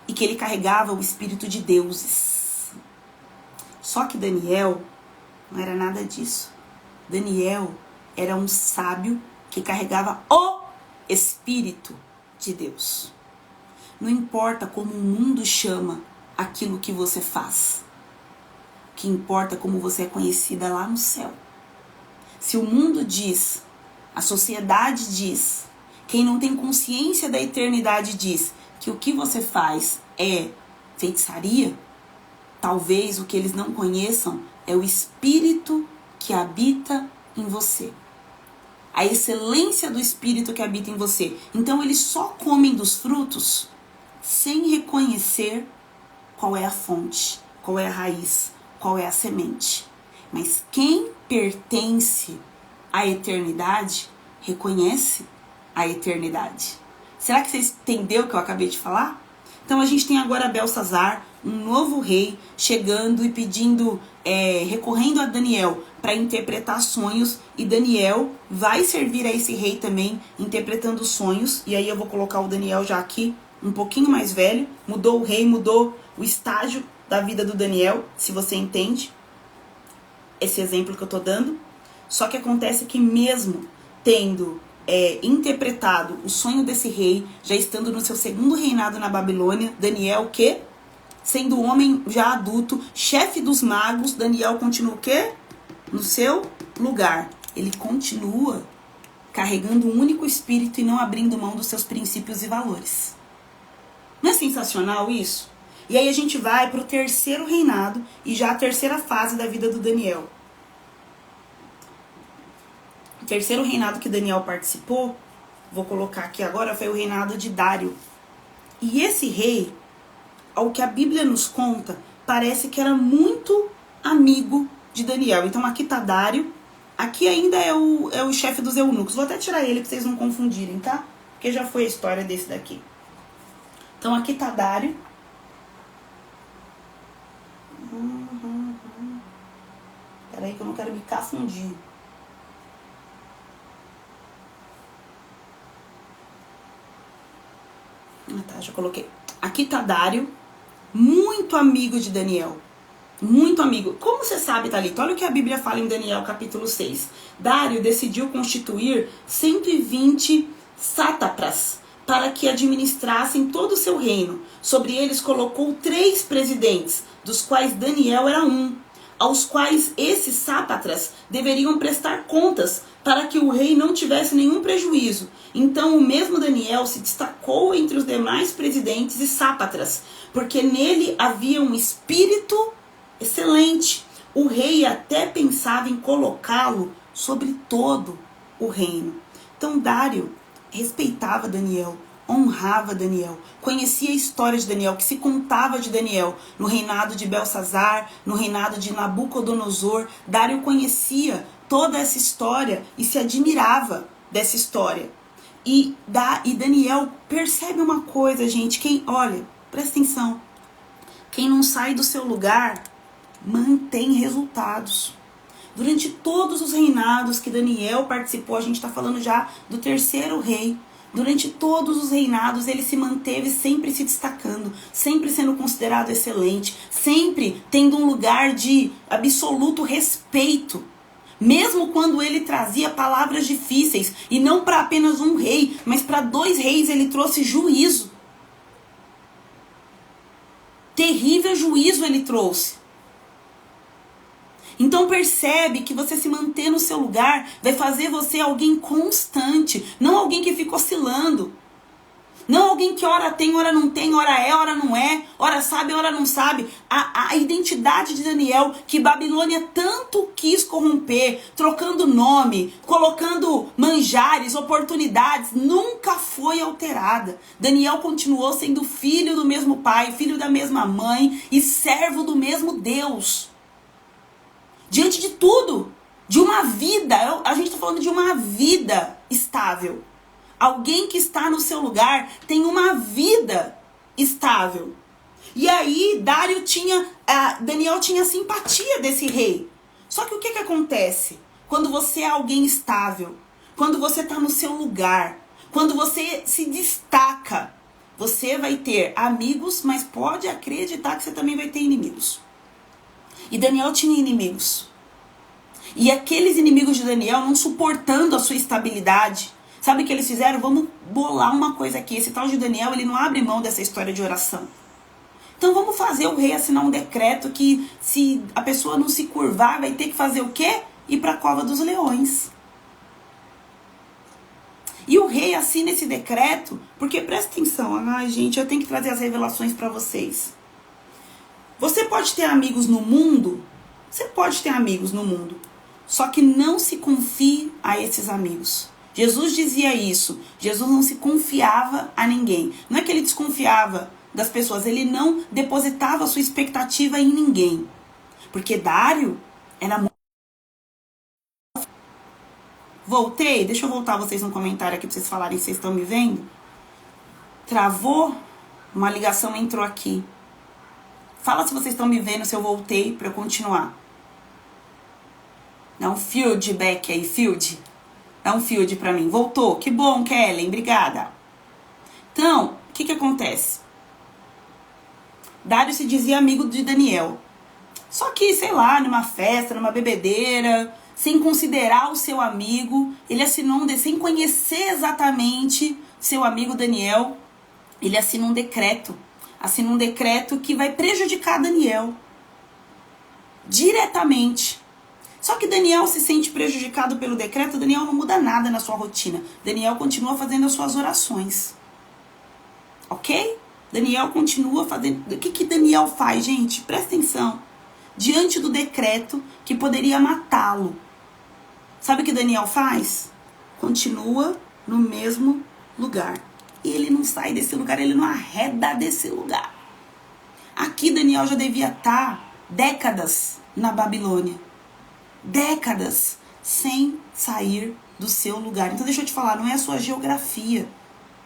e que ele carregava o espírito de deuses. Só que Daniel não era nada disso. Daniel era um sábio que carregava o espírito de Deus. Não importa como o mundo chama aquilo que você faz. O que importa é como você é conhecida lá no céu. Se o mundo diz, a sociedade diz, quem não tem consciência da eternidade diz que o que você faz é feitiçaria, talvez o que eles não conheçam é o espírito que habita em você. A excelência do espírito que habita em você. Então eles só comem dos frutos sem reconhecer qual é a fonte, qual é a raiz, qual é a semente. Mas quem pertence à eternidade, reconhece a eternidade. Será que você entendeu o que eu acabei de falar? Então a gente tem agora Belsazar, um novo rei, chegando e pedindo, recorrendo a Daniel para interpretar sonhos. E Daniel vai servir a esse rei também, interpretando sonhos. E aí eu vou colocar o Daniel já aqui, um pouquinho mais velho. Mudou o rei, mudou o estágio da vida do Daniel, se você entende esse exemplo que eu tô dando. Só que acontece que mesmo tendo interpretado o sonho desse rei, já estando no seu segundo reinado na Babilônia, Daniel, que sendo homem já adulto, chefe dos magos, Daniel continua o quê? No seu lugar. Ele continua carregando um único espírito e não abrindo mão dos seus princípios e valores. Não é sensacional isso? E aí a gente vai para o terceiro reinado e já a terceira fase da vida do Daniel. O terceiro reinado que Daniel participou, vou colocar aqui agora, foi o reinado de Dário. E esse rei, ao que a Bíblia nos conta, parece que era muito amigo de Daniel. Então aqui tá Dário, aqui ainda é o chefe dos eunucos. Vou até tirar ele para vocês não confundirem, tá? Porque já foi a história desse daqui. Então aqui tá Dário. Peraí que eu não quero me confundir. Tá, já coloquei. Aqui tá Dário, muito amigo de Daniel. Muito amigo. Como você sabe, Thalita? Olha o que a Bíblia fala em Daniel capítulo 6. Dário decidiu constituir 120 sátrapas para que administrassem todo o seu reino. Sobre eles colocou 3 presidentes, dos quais Daniel era um, aos quais esses sátrapas deveriam prestar contas para que o rei não tivesse nenhum prejuízo. Então o mesmo Daniel se destacou entre os demais presidentes e sátrapas, porque nele havia um espírito excelente. O rei até pensava em colocá-lo sobre todo o reino. Então Dário respeitava Daniel, honrava Daniel, conhecia a história de Daniel, que se contava de Daniel no reinado de Belsazar, no reinado de Nabucodonosor. Dário conhecia toda essa história e se admirava dessa história. E Daniel percebe uma coisa, gente, olha, presta atenção, quem não sai do seu lugar mantém resultados. Durante todos os reinados que Daniel participou, a gente está falando já do terceiro rei, durante todos os reinados ele se manteve sempre se destacando, sempre sendo considerado excelente, sempre tendo um lugar de absoluto respeito. Mesmo quando ele trazia palavras difíceis, e não para apenas um rei, mas para 2 reis ele trouxe juízo. Terrível juízo ele trouxe. Então percebe que você se manter no seu lugar vai fazer você alguém constante, não alguém que fica oscilando. Não alguém que ora tem, ora não tem, ora é, ora não é, ora sabe, ora não sabe. A identidade de Daniel, que Babilônia tanto quis corromper, trocando nome, colocando manjares, oportunidades, nunca foi alterada. Daniel continuou sendo filho do mesmo pai, filho da mesma mãe e servo do mesmo Deus. Diante de tudo, de uma vida, a gente está falando de uma vida estável. Alguém que está no seu lugar tem uma vida estável. E aí Daniel tinha simpatia desse rei. Só que o que acontece? quando você é alguém estável, quando você está no seu lugar, quando você se destaca, você vai ter amigos, mas pode acreditar que você também vai ter inimigos. E Daniel tinha inimigos. E aqueles inimigos de Daniel, não suportando a sua estabilidade, sabe o que eles fizeram? Vamos bolar uma coisa aqui. Esse tal de Daniel, ele não abre mão dessa história de oração. Então vamos fazer o rei assinar um decreto que, se a pessoa não se curvar, vai ter que fazer o quê? Ir para a cova dos leões. E o rei assina esse decreto, porque presta atenção, gente, eu tenho que trazer as revelações para vocês. Você pode ter amigos no mundo, só que não se confie a esses amigos. Jesus dizia isso, Jesus não se confiava a ninguém. Não é que ele desconfiava das pessoas, ele não depositava sua expectativa em ninguém. Porque Dário era muito... Voltei? Deixa eu voltar vocês no comentário aqui pra vocês falarem se vocês estão me vendo. Travou? Uma ligação entrou aqui. Fala se vocês estão me vendo, se eu voltei pra eu continuar. Dá um feedback aí, field. Dá um field pra mim. Voltou? Que bom, Kellen. Obrigada. Então, o que acontece? Dário se dizia amigo de Daniel. Só que, sei lá, numa festa, numa bebedeira, sem considerar o seu amigo, ele assinou sem conhecer exatamente seu amigo Daniel, ele assina um decreto. Assina um decreto que vai prejudicar Daniel. Diretamente. Só que Daniel se sente prejudicado pelo decreto, Daniel não muda nada na sua rotina. Daniel continua fazendo as suas orações. Ok? Daniel continua fazendo... O que Daniel faz, gente? Presta atenção. Diante do decreto que poderia matá-lo. Sabe o que Daniel faz? Continua no mesmo lugar. E ele não sai desse lugar, ele não arreda desse lugar. Aqui Daniel já devia estar décadas na Babilônia. Décadas sem sair do seu lugar. Então deixa eu te falar, não é a sua geografia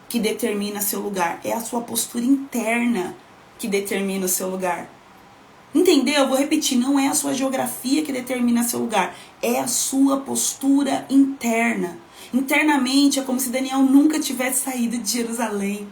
que determina seu lugar, é a sua postura interna que determina o seu lugar. Entendeu? Eu vou repetir, não é a sua geografia que determina seu lugar, é a sua postura interna. Internamente é como se Daniel nunca tivesse saído de Jerusalém.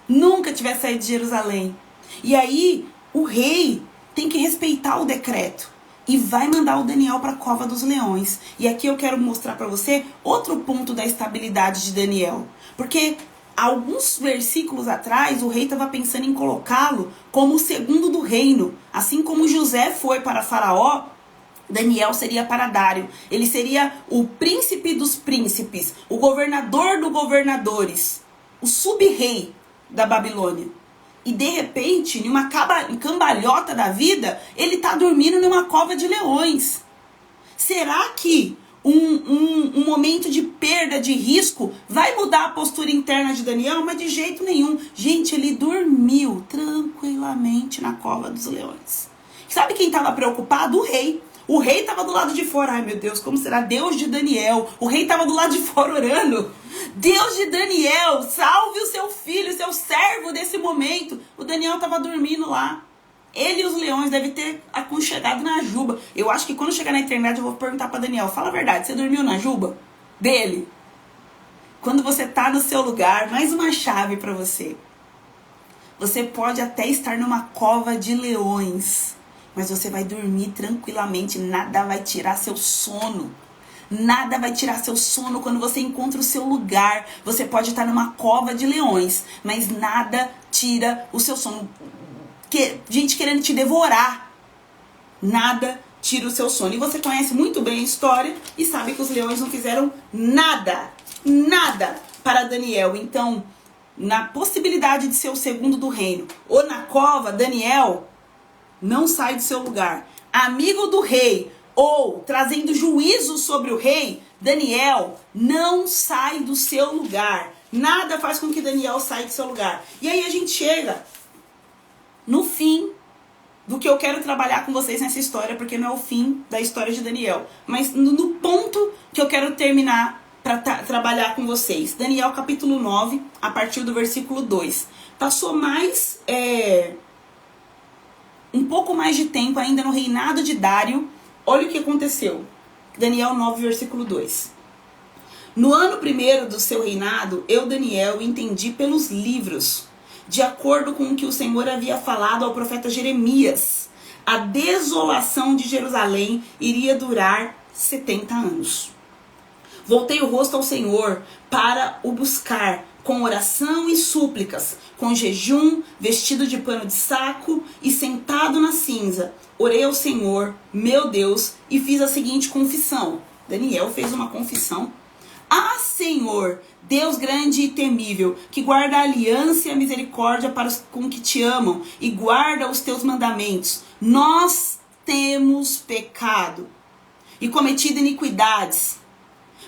Nunca tivesse saído de Jerusalém. E aí, o rei tem que respeitar o decreto. E vai mandar o Daniel para a cova dos leões. E aqui eu quero mostrar para você outro ponto da estabilidade de Daniel. Porque alguns versículos atrás, o rei estava pensando em colocá-lo como o segundo do reino. Assim como José foi para Faraó, Daniel seria para Dário. Ele seria o príncipe dos príncipes, o governador dos governadores, o sub-rei da Babilônia. E de repente, em uma cambalhota da vida, ele está dormindo numa cova de leões. Será que um momento de perda, de risco, vai mudar a postura interna de Daniel? Mas de jeito nenhum. Gente, ele dormiu tranquilamente na cova dos leões. Sabe quem estava preocupado? O rei. O rei estava do lado de fora. Ai, meu Deus, como será? Deus de Daniel. O rei estava do lado de fora orando. Deus de Daniel, salve o seu filho, o seu servo desse momento. O Daniel estava dormindo lá. Ele e os leões devem ter aconchegado na juba. Eu acho que quando chegar na internet eu vou perguntar para Daniel, fala a verdade, você dormiu na juba dele? Quando você tá no seu lugar, mais uma chave para você. Você pode até estar numa cova de leões, mas você vai dormir tranquilamente, nada vai tirar seu sono. Nada vai tirar seu sono quando você encontra o seu lugar. Você pode estar numa cova de leões, mas nada tira o seu sono. Gente querendo te devorar. Nada tira o seu sono. E você conhece muito bem a história e sabe que os leões não fizeram nada. Nada para Daniel. Então, na possibilidade de ser o segundo do reino ou na cova, Daniel não sai do seu lugar. Amigo do rei ou trazendo juízo sobre o rei, Daniel não sai do seu lugar. Nada faz com que Daniel saia do seu lugar. E aí a gente chega no fim do que eu quero trabalhar com vocês nessa história, porque não é o fim da história de Daniel, mas no ponto que eu quero terminar para trabalhar com vocês. Daniel capítulo 9, a partir do versículo 2. Passou mais, um pouco mais de tempo ainda no reinado de Dário. Olha o que aconteceu. Daniel 9, versículo 2. No ano primeiro do seu reinado, eu, Daniel, entendi pelos livros, de acordo com o que o Senhor havia falado ao profeta Jeremias, a desolação de Jerusalém iria durar 70 anos. Voltei o rosto ao Senhor para o buscar, com oração e súplicas, com jejum, vestido de pano de saco e sentado na cinza. Orei ao Senhor, meu Deus, e fiz a seguinte confissão. Daniel fez uma confissão. Ah, Senhor, Deus grande e temível, que guarda a aliança e a misericórdia para os com que te amam e guarda os teus mandamentos. Nós temos pecado e cometido iniquidades.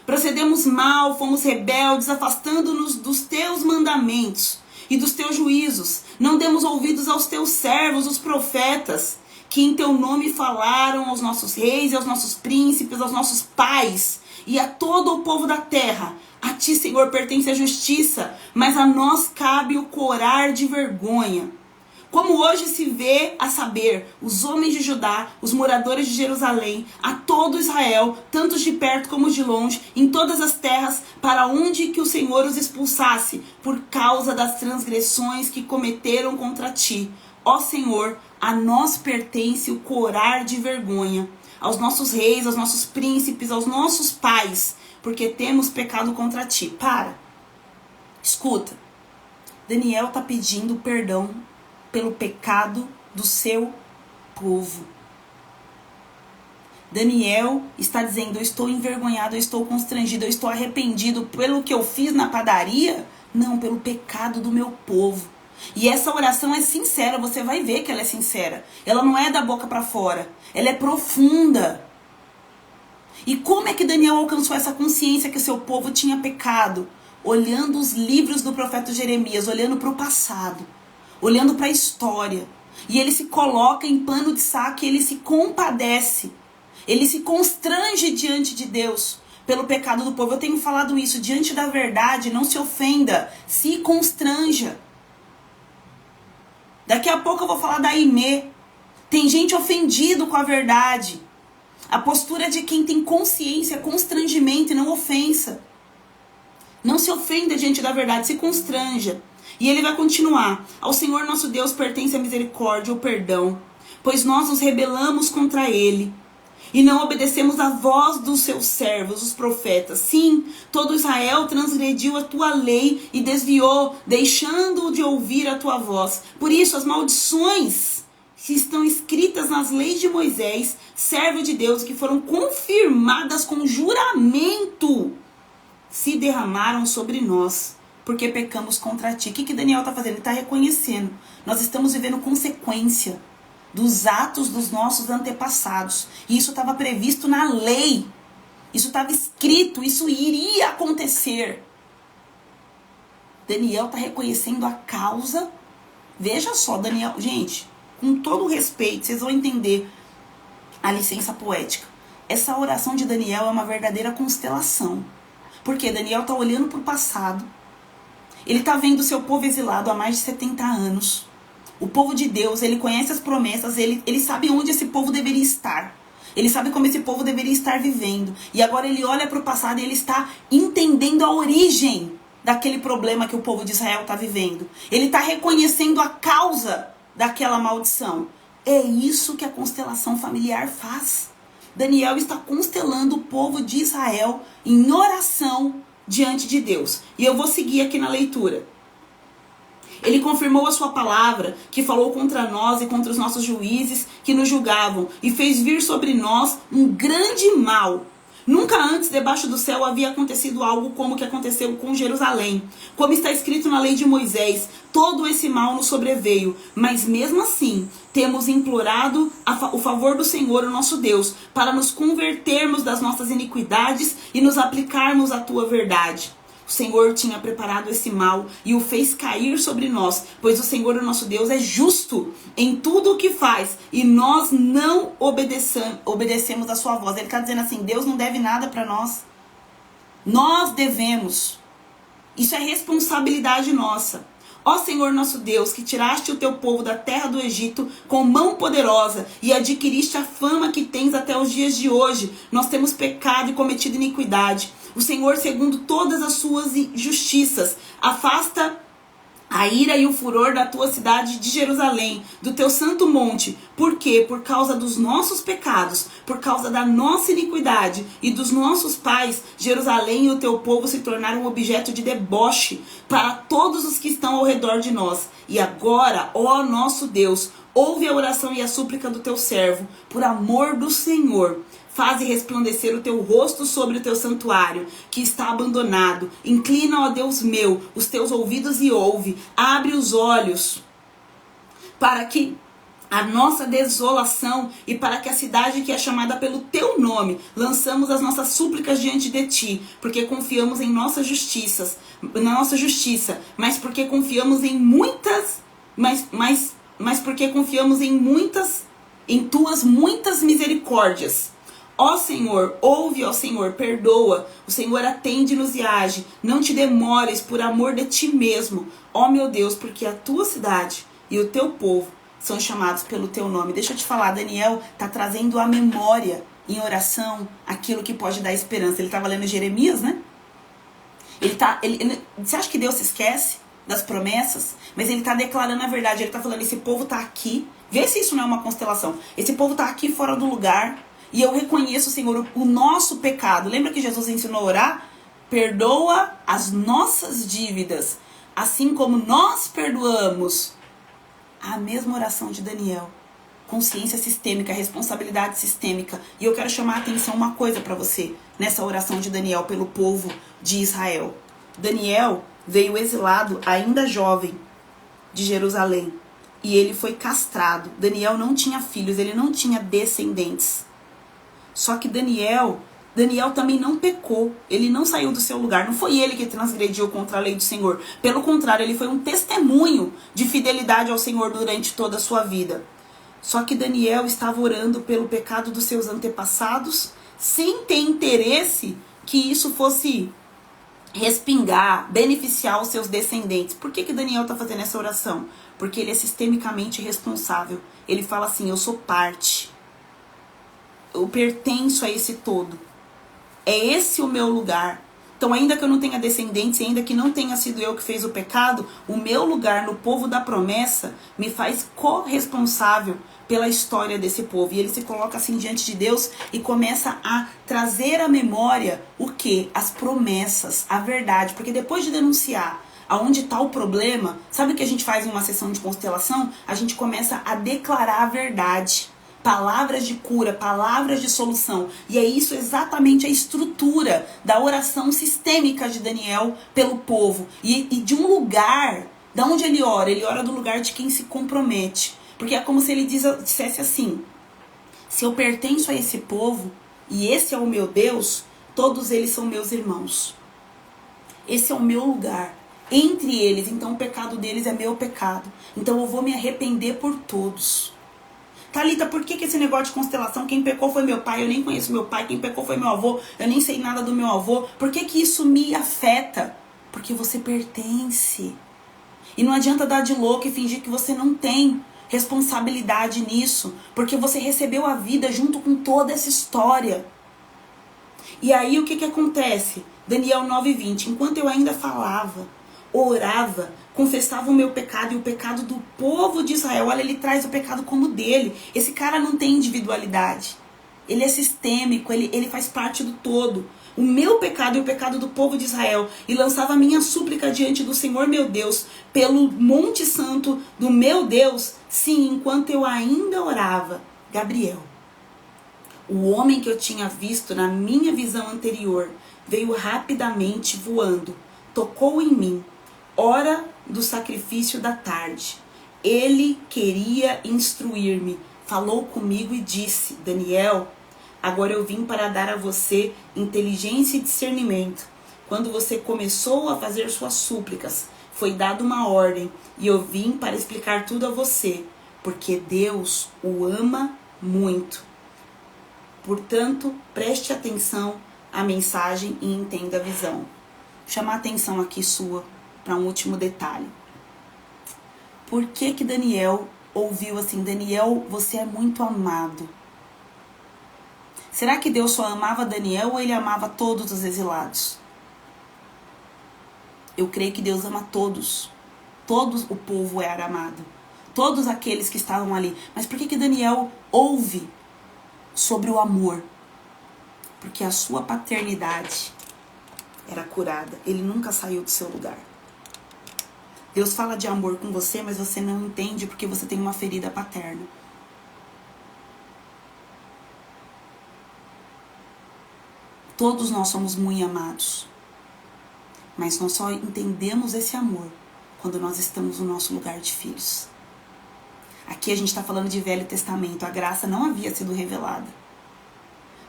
Procedemos mal, fomos rebeldes, afastando-nos dos teus mandamentos e dos teus juízos. Não demos ouvidos aos teus servos, os profetas, que em teu nome falaram aos nossos reis e aos nossos príncipes, aos nossos pais e a todo o povo da terra. A ti, Senhor, pertence a justiça, mas a nós cabe o corar de vergonha. Como hoje se vê, a saber, os homens de Judá, os moradores de Jerusalém, a todo Israel, tanto de perto como de longe, em todas as terras, para onde que o Senhor os expulsasse, por causa das transgressões que cometeram contra ti. Ó Senhor, a nós pertence o corar de vergonha, aos nossos reis, aos nossos príncipes, aos nossos pais, porque temos pecado contra ti. Para. Escuta. Daniel está pedindo perdão pelo pecado do seu povo. Daniel está dizendo, eu estou envergonhado, eu estou constrangido, eu estou arrependido pelo que eu fiz na padaria? Não, pelo pecado do meu povo. E essa oração é sincera, você vai ver que ela é sincera. Ela não é da boca para fora, ela é profunda. E como é que Daniel alcançou essa consciência que seu povo tinha pecado? Olhando os livros do profeta Jeremias, olhando para o passado, olhando para a história. E ele se coloca em pano de saco e ele se compadece. Ele se constrange diante de Deus pelo pecado do povo. Eu tenho falado isso, diante da verdade, não se ofenda, se constranja. Daqui a pouco eu vou falar da Aimee. Tem gente ofendido com a verdade. A postura de quem tem consciência, constrangimento e não ofensa. Não se ofenda diante da verdade, se constranja. E ele vai continuar. Ao Senhor nosso Deus pertence a misericórdia, o perdão, pois nós nos rebelamos contra ele e não obedecemos a voz dos seus servos, os profetas. Sim, todo Israel transgrediu a tua lei e desviou, deixando de ouvir a tua voz. Por isso, as maldições que estão escritas nas leis de Moisés, servo de Deus, que foram confirmadas com juramento, se derramaram sobre nós, porque pecamos contra ti. O que Daniel está fazendo? Ele está reconhecendo. Nós estamos vivendo consequência dos atos dos nossos antepassados. E isso estava previsto na lei. Isso estava escrito, isso iria acontecer. Daniel está reconhecendo a causa. Veja só, Daniel, gente, com todo o respeito, vocês vão entender a licença poética. Essa oração de Daniel é uma verdadeira constelação. Porque Daniel está olhando para o passado. Ele está vendo o seu povo exilado há mais de 70 anos. O povo de Deus, ele conhece as promessas, ele sabe onde esse povo deveria estar. Ele sabe como esse povo deveria estar vivendo. E agora ele olha para o passado e ele está entendendo a origem daquele problema que o povo de Israel está vivendo. Ele está reconhecendo a causa daquela maldição. É isso que a constelação familiar faz. Daniel está constelando o povo de Israel em oração diante de Deus. E eu vou seguir aqui na leitura. Ele confirmou a sua palavra, que falou contra nós e contra os nossos juízes que nos julgavam, e fez vir sobre nós um grande mal. Nunca antes debaixo do céu havia acontecido algo como o que aconteceu com Jerusalém. Como está escrito na lei de Moisés, todo esse mal nos sobreveio. Mas mesmo assim, temos implorado o favor do Senhor, o nosso Deus, para nos convertermos das nossas iniquidades e nos aplicarmos à tua verdade. O Senhor tinha preparado esse mal e o fez cair sobre nós, pois o Senhor, o nosso Deus, é justo em tudo o que faz e nós não obedecemos a sua voz. Ele está dizendo assim, Deus não deve nada para nós. Nós devemos. Isso é responsabilidade nossa. Ó Senhor nosso Deus, que tiraste o teu povo da terra do Egito com mão poderosa e adquiriste a fama que tens até os dias de hoje. Nós temos pecado e cometido iniquidade. O Senhor, segundo todas as suas justiças, afasta a ira e o furor da tua cidade de Jerusalém, do teu santo monte. Por quê? Por causa dos nossos pecados, por causa da nossa iniquidade e dos nossos pais, Jerusalém e o teu povo se tornaram objeto de deboche para todos os que estão ao redor de nós. E agora, ó nosso Deus, ouve a oração e a súplica do teu servo, por amor do Senhor. Faze resplandecer o teu rosto sobre o teu santuário, que está abandonado. Inclina, ó Deus meu, os teus ouvidos e ouve. Abre os olhos para que a nossa desolação e para que a cidade que é chamada pelo teu nome, lançamos as nossas súplicas diante de ti, porque confiamos em nossas justiças, na nossa justiça, mas porque confiamos em muitas, mas porque confiamos em tuas muitas misericórdias. Ó Senhor, ouve, ó Senhor, perdoa. O Senhor atende-nos e age. Não te demores por amor de ti mesmo. Ó meu Deus, porque a tua cidade e o teu povo são chamados pelo teu nome. Deixa eu te falar, Daniel está trazendo à memória, em oração, aquilo que pode dar esperança. Ele estava lendo Jeremias, né? Você acha que Deus se esquece das promessas? Mas ele está declarando a verdade. Ele está falando, esse povo está aqui. Vê se isso não é uma constelação. Esse povo está aqui fora do lugar. E eu reconheço, Senhor, o nosso pecado. Lembra que Jesus ensinou a orar? Perdoa as nossas dívidas, assim como nós perdoamos. A mesma oração de Daniel. Consciência sistêmica, responsabilidade sistêmica. E eu quero chamar a atenção uma coisa para você, nessa oração de Daniel pelo povo de Israel. Daniel veio exilado, ainda jovem, de Jerusalém. E ele foi castrado. Daniel não tinha filhos, ele não tinha descendentes. Só que Daniel também não pecou, ele não saiu do seu lugar, não foi ele que transgrediu contra a lei do Senhor. Pelo contrário, ele foi um testemunho de fidelidade ao Senhor durante toda a sua vida. Só que Daniel estava orando pelo pecado dos seus antepassados, sem ter interesse que isso fosse respingar, beneficiar os seus descendentes. Por que Daniel está fazendo essa oração? Porque ele é sistemicamente responsável. Ele fala assim, eu sou parte. Eu pertenço a esse todo. É esse o meu lugar. Então, ainda que eu não tenha descendentes, ainda que não tenha sido eu que fez o pecado, o meu lugar no povo da promessa me faz corresponsável pela história desse povo. E ele se coloca assim diante de Deus e começa a trazer à memória o quê? As promessas, a verdade. Porque depois de denunciar aonde está o problema, sabe o que a gente faz em uma sessão de constelação? A gente começa a declarar a verdade. Palavras de cura, palavras de solução. E é isso exatamente a estrutura da oração sistêmica de Daniel pelo povo. E de um lugar, da onde ele ora do lugar de quem se compromete. Porque é como se ele dissesse assim, se eu pertenço a esse povo, e esse é o meu Deus, todos eles são meus irmãos. Esse é o meu lugar. Entre eles, então o pecado deles é meu pecado. Então eu vou me arrepender por todos. Thalita, por que esse negócio de constelação? Quem pecou foi meu pai, eu nem conheço meu pai. Quem pecou foi meu avô, eu nem sei nada do meu avô. Por que isso me afeta? Porque você pertence. E não adianta dar de louco e fingir que você não tem responsabilidade nisso. Porque você recebeu a vida junto com toda essa história. E aí o que acontece? Daniel 9:20. Enquanto eu ainda falava, orava, confessava o meu pecado e o pecado do povo de Israel. Olha, ele traz o pecado como dele. Esse cara não tem individualidade. Ele é sistêmico, ele faz parte do todo. O meu pecado e o pecado do povo de Israel. E lançava a minha súplica diante do Senhor meu Deus, pelo Monte Santo do meu Deus. Sim, enquanto eu ainda orava. Gabriel, o homem que eu tinha visto na minha visão anterior, veio rapidamente voando, tocou em mim. Hora do sacrifício da tarde. Ele queria instruir-me. Falou comigo e disse, Daniel, agora eu vim para dar a você inteligência e discernimento. Quando você começou a fazer suas súplicas, foi dada uma ordem e eu vim para explicar tudo a você, porque Deus o ama muito. Portanto, preste atenção à mensagem e entenda a visão. Chamar a atenção aqui sua para um último detalhe. Por que que Daniel ouviu assim, Daniel, você é muito amado? Será que Deus só amava Daniel ou ele amava todos os exilados? Eu creio que Deus ama todos. Todo o povo era amado. Todos aqueles que estavam ali. Mas por que que Daniel ouve sobre o amor? Porque a sua paternidade era curada. Ele nunca saiu do seu lugar. Deus fala de amor com você, mas você não entende porque você tem uma ferida paterna. Todos nós somos muito amados. Mas nós só entendemos esse amor quando nós estamos no nosso lugar de filhos. Aqui a gente está falando de Velho Testamento. A graça não havia sido revelada.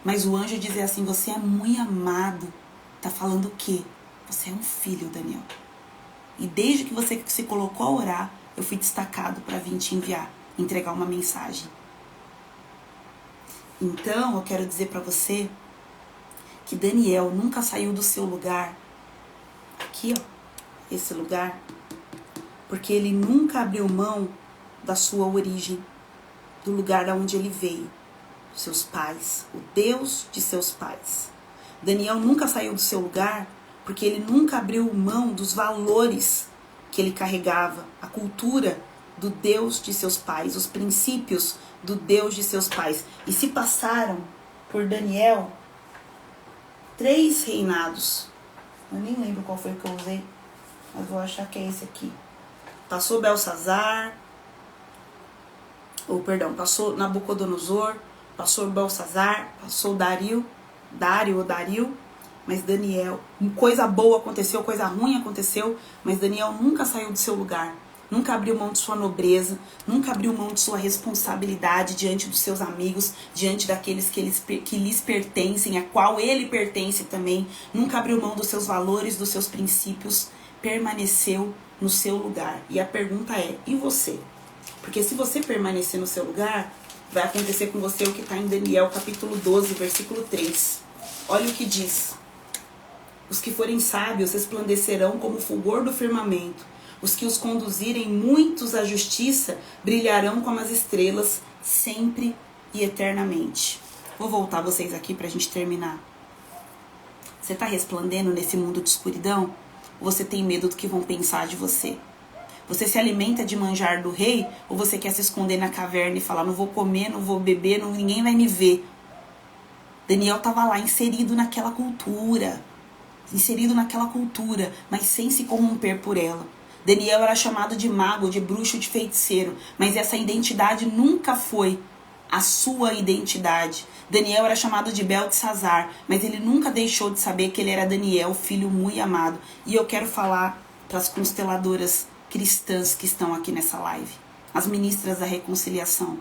Mas o anjo dizia assim, você é muito amado. Está falando o quê? Você é um filho, Daniel. E desde que você se colocou a orar, eu fui destacado para vir te enviar, entregar uma mensagem. Então, eu quero dizer para você que Daniel nunca saiu do seu lugar. Aqui, ó, esse lugar. Porque ele nunca abriu mão da sua origem, do lugar da onde ele veio. Seus pais, o Deus de seus pais. Daniel nunca saiu do seu lugar porque ele nunca abriu mão dos valores que ele carregava, a cultura do Deus de seus pais, os princípios do Deus de seus pais. E se passaram por Daniel 3 reinados. Eu nem lembro qual foi que eu usei, mas vou achar que é esse aqui. Passou Belsazar, passou Nabucodonosor, passou Belsazar, passou Dário, mas Daniel, coisa boa aconteceu, coisa ruim aconteceu, mas Daniel nunca saiu do seu lugar, nunca abriu mão de sua nobreza, nunca abriu mão de sua responsabilidade diante dos seus amigos, diante daqueles que lhes pertencem, a qual ele pertence também, nunca abriu mão dos seus valores, dos seus princípios, permaneceu no seu lugar. E a pergunta é, e você? Porque se você permanecer no seu lugar, vai acontecer com você o que está em Daniel capítulo 12, versículo 3. Olha o que diz. Os que forem sábios resplandecerão como o fulgor do firmamento. Os que os conduzirem muitos à justiça brilharão como as estrelas, sempre e eternamente. Vou voltar vocês aqui para a gente terminar. Você está resplandecendo nesse mundo de escuridão? Ou você tem medo do que vão pensar de você? Você se alimenta de manjar do rei? Ou você quer se esconder na caverna e falar, não vou comer, não vou beber, ninguém vai me ver? Daniel estava lá inserido naquela cultura, mas sem se corromper por ela. Daniel era chamado de mago, de bruxo, de feiticeiro, mas essa identidade nunca foi a sua identidade. Daniel era chamado de Beltesazar, mas ele nunca deixou de saber que ele era Daniel, filho muito amado. E eu quero falar para as consteladoras cristãs que estão aqui nessa live, as ministras da reconciliação.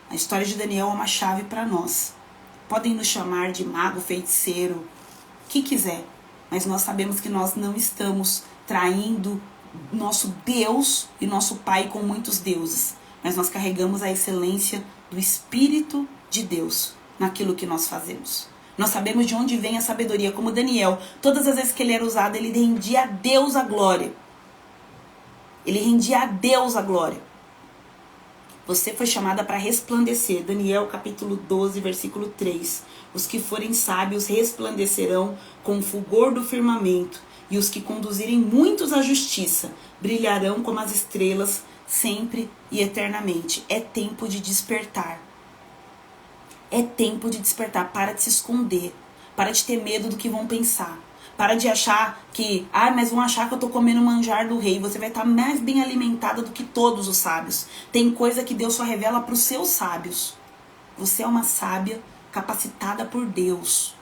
A história de Daniel é uma chave para nós. Podem nos chamar de mago, feiticeiro, o que quiser, mas nós sabemos que nós não estamos traindo nosso Deus e nosso Pai com muitos deuses, mas nós carregamos a excelência do Espírito de Deus naquilo que nós fazemos. Nós sabemos de onde vem a sabedoria, como Daniel, todas as vezes que ele era usado, ele rendia a Deus a glória. Ele rendia a Deus a glória. Você foi chamada para resplandecer. Daniel capítulo 12, versículo 3. Os que forem sábios resplandecerão com o fulgor do firmamento, e os que conduzirem muitos à justiça brilharão como as estrelas, sempre e eternamente. É tempo de despertar. É tempo de despertar. Para de se esconder. Para de ter medo do que vão pensar. Para de achar que, mas vão achar que eu tô comendo manjar do rei. Você vai estar mais bem alimentada do que todos os sábios. Tem coisa que Deus só revela para os seus sábios. Você é uma sábia capacitada por Deus.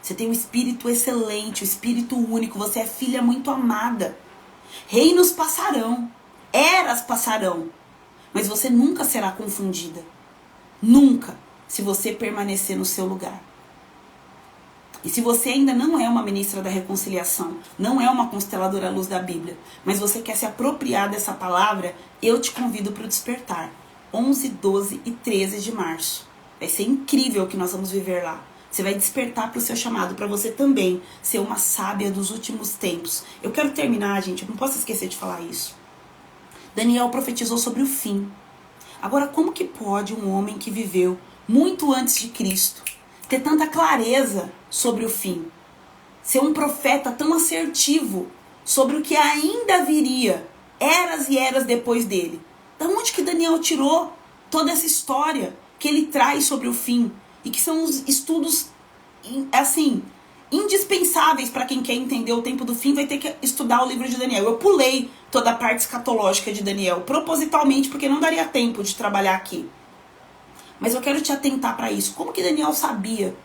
Você tem um espírito excelente, um espírito único. Você é filha muito amada. Reinos passarão, eras passarão, mas você nunca será confundida. Nunca, se você permanecer no seu lugar. E se você ainda não é uma ministra da reconciliação, não é uma consteladora à luz da Bíblia, mas você quer se apropriar dessa palavra, eu te convido para o Despertar. 11, 12 e 13 de março. Vai ser incrível o que nós vamos viver lá. Você vai despertar para o seu chamado, para você também ser uma sábia dos últimos tempos. Eu quero terminar, gente, eu não posso esquecer de falar isso. Daniel profetizou sobre o fim. Agora, como que pode um homem que viveu muito antes de Cristo ter tanta clareza sobre o fim? Ser um profeta tão assertivo sobre o que ainda viria, eras e eras depois dele. Da onde que Daniel tirou toda essa história que ele traz sobre o fim? E que são os estudos, assim, indispensáveis para quem quer entender o tempo do fim, vai ter que estudar o livro de Daniel. Eu pulei toda a parte escatológica de Daniel, propositalmente, porque não daria tempo de trabalhar aqui. Mas eu quero te atentar para isso. Como que Daniel sabia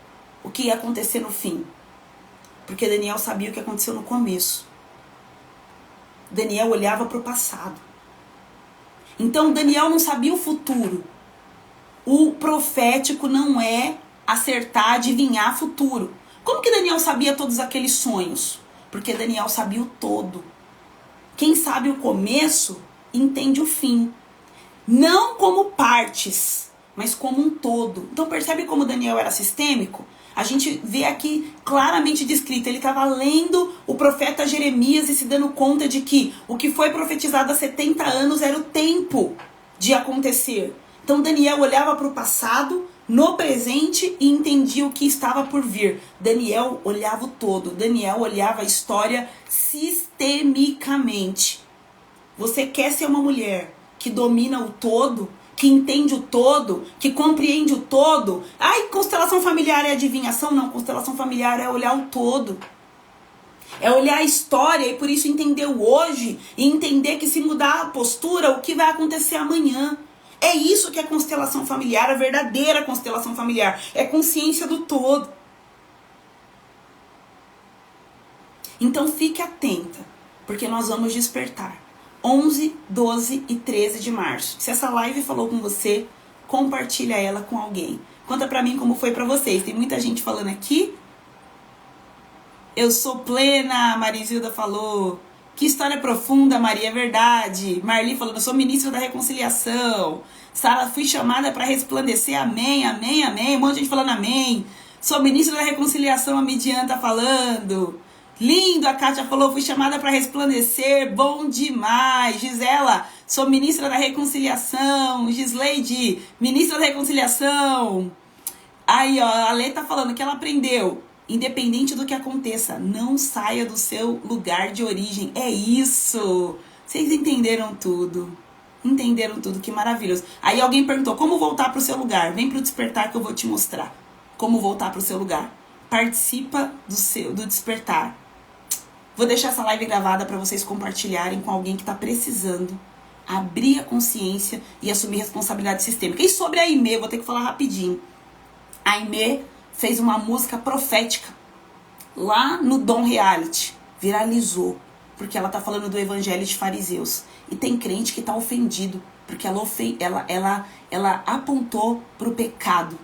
o que ia acontecer no fim? Porque Daniel sabia o que aconteceu no começo. Daniel olhava para o passado. Então Daniel não sabia o futuro. O profético não é acertar, adivinhar futuro. Como que Daniel sabia todos aqueles sonhos? Porque Daniel sabia o todo. Quem sabe o começo, entende o fim. Não como partes, mas como um todo. Então percebe como Daniel era sistêmico? A gente vê aqui claramente descrito. Ele estava lendo o profeta Jeremias e se dando conta de que o que foi profetizado há 70 anos era o tempo de acontecer. Então Daniel olhava para o passado, no presente, e entendia o que estava por vir. Daniel olhava o todo. Daniel olhava a história sistemicamente. Você quer ser uma mulher que domina o todo, que entende o todo, que compreende o todo? Ai, constelação familiar é adivinhação? Não, constelação familiar é olhar o todo. É olhar a história e por isso entender o hoje e entender que se mudar a postura, o que vai acontecer amanhã. É isso que é constelação familiar, a verdadeira constelação familiar. É consciência do todo. Então fique atenta, porque nós vamos despertar. 11, 12 e 13 de março. Se essa live falou com você, compartilha ela com alguém. Conta pra mim como foi pra vocês. Tem muita gente falando aqui. Eu sou plena, Marisilda falou. Que história profunda, Maria, é verdade. Marli falando, eu sou ministra da reconciliação. Sara, fui chamada para resplandecer, amém, amém, amém. Um monte de gente falando amém. Sou ministra da reconciliação, a Midian tá falando. Lindo, a Kátia falou, fui chamada para resplandecer, bom demais. Gisela, sou ministra da reconciliação. Gisleide, ministra da reconciliação. Aí, ó, a Lê tá falando que ela aprendeu. Independente do que aconteça, não saia do seu lugar de origem. É isso. Vocês entenderam tudo. Entenderam tudo, que maravilhoso. Aí alguém perguntou, como voltar para o seu lugar? Vem para o despertar que eu vou te mostrar. Como voltar para o seu lugar. Participa do despertar. Vou deixar essa live gravada para vocês compartilharem com alguém que está precisando abrir a consciência e assumir responsabilidade sistêmica. E sobre a Aimee, vou ter que falar rapidinho. A Aimee fez uma música profética lá no Dom Reality. Viralizou, porque ela tá falando do evangelho de fariseus. E tem crente que tá ofendido, porque ela apontou pro pecado.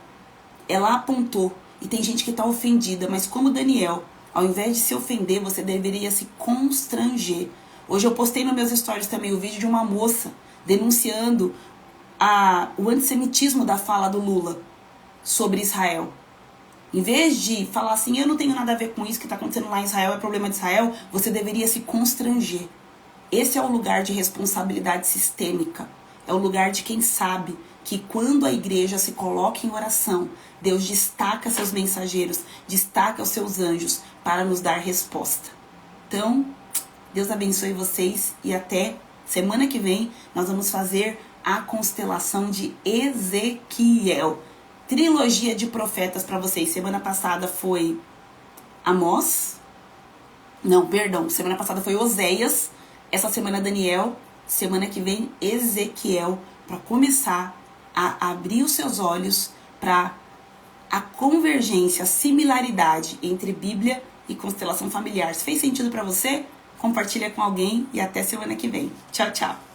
Ela apontou. E tem gente que tá ofendida, mas como Daniel, ao invés de se ofender, você deveria se constranger. Hoje eu postei nos meus stories também o vídeo de uma moça denunciando o antissemitismo da fala do Lula sobre Israel. Em vez de falar assim, eu não tenho nada a ver com isso que está acontecendo lá em Israel, é problema de Israel, você deveria se constranger. Esse é o lugar de responsabilidade sistêmica. É o lugar de quem sabe que quando a igreja se coloca em oração, Deus destaca seus mensageiros, destaca os seus anjos para nos dar resposta. Então, Deus abençoe vocês e até semana que vem nós vamos fazer a constelação de Ezequiel. Trilogia de profetas para vocês. Semana passada foi Amós. Não, perdão. Semana passada foi Oséias. Essa semana Daniel. Semana que vem Ezequiel. Para começar a abrir os seus olhos para a convergência, a similaridade entre Bíblia e constelação familiar. Se fez sentido para você, compartilha com alguém e até semana que vem. Tchau, tchau.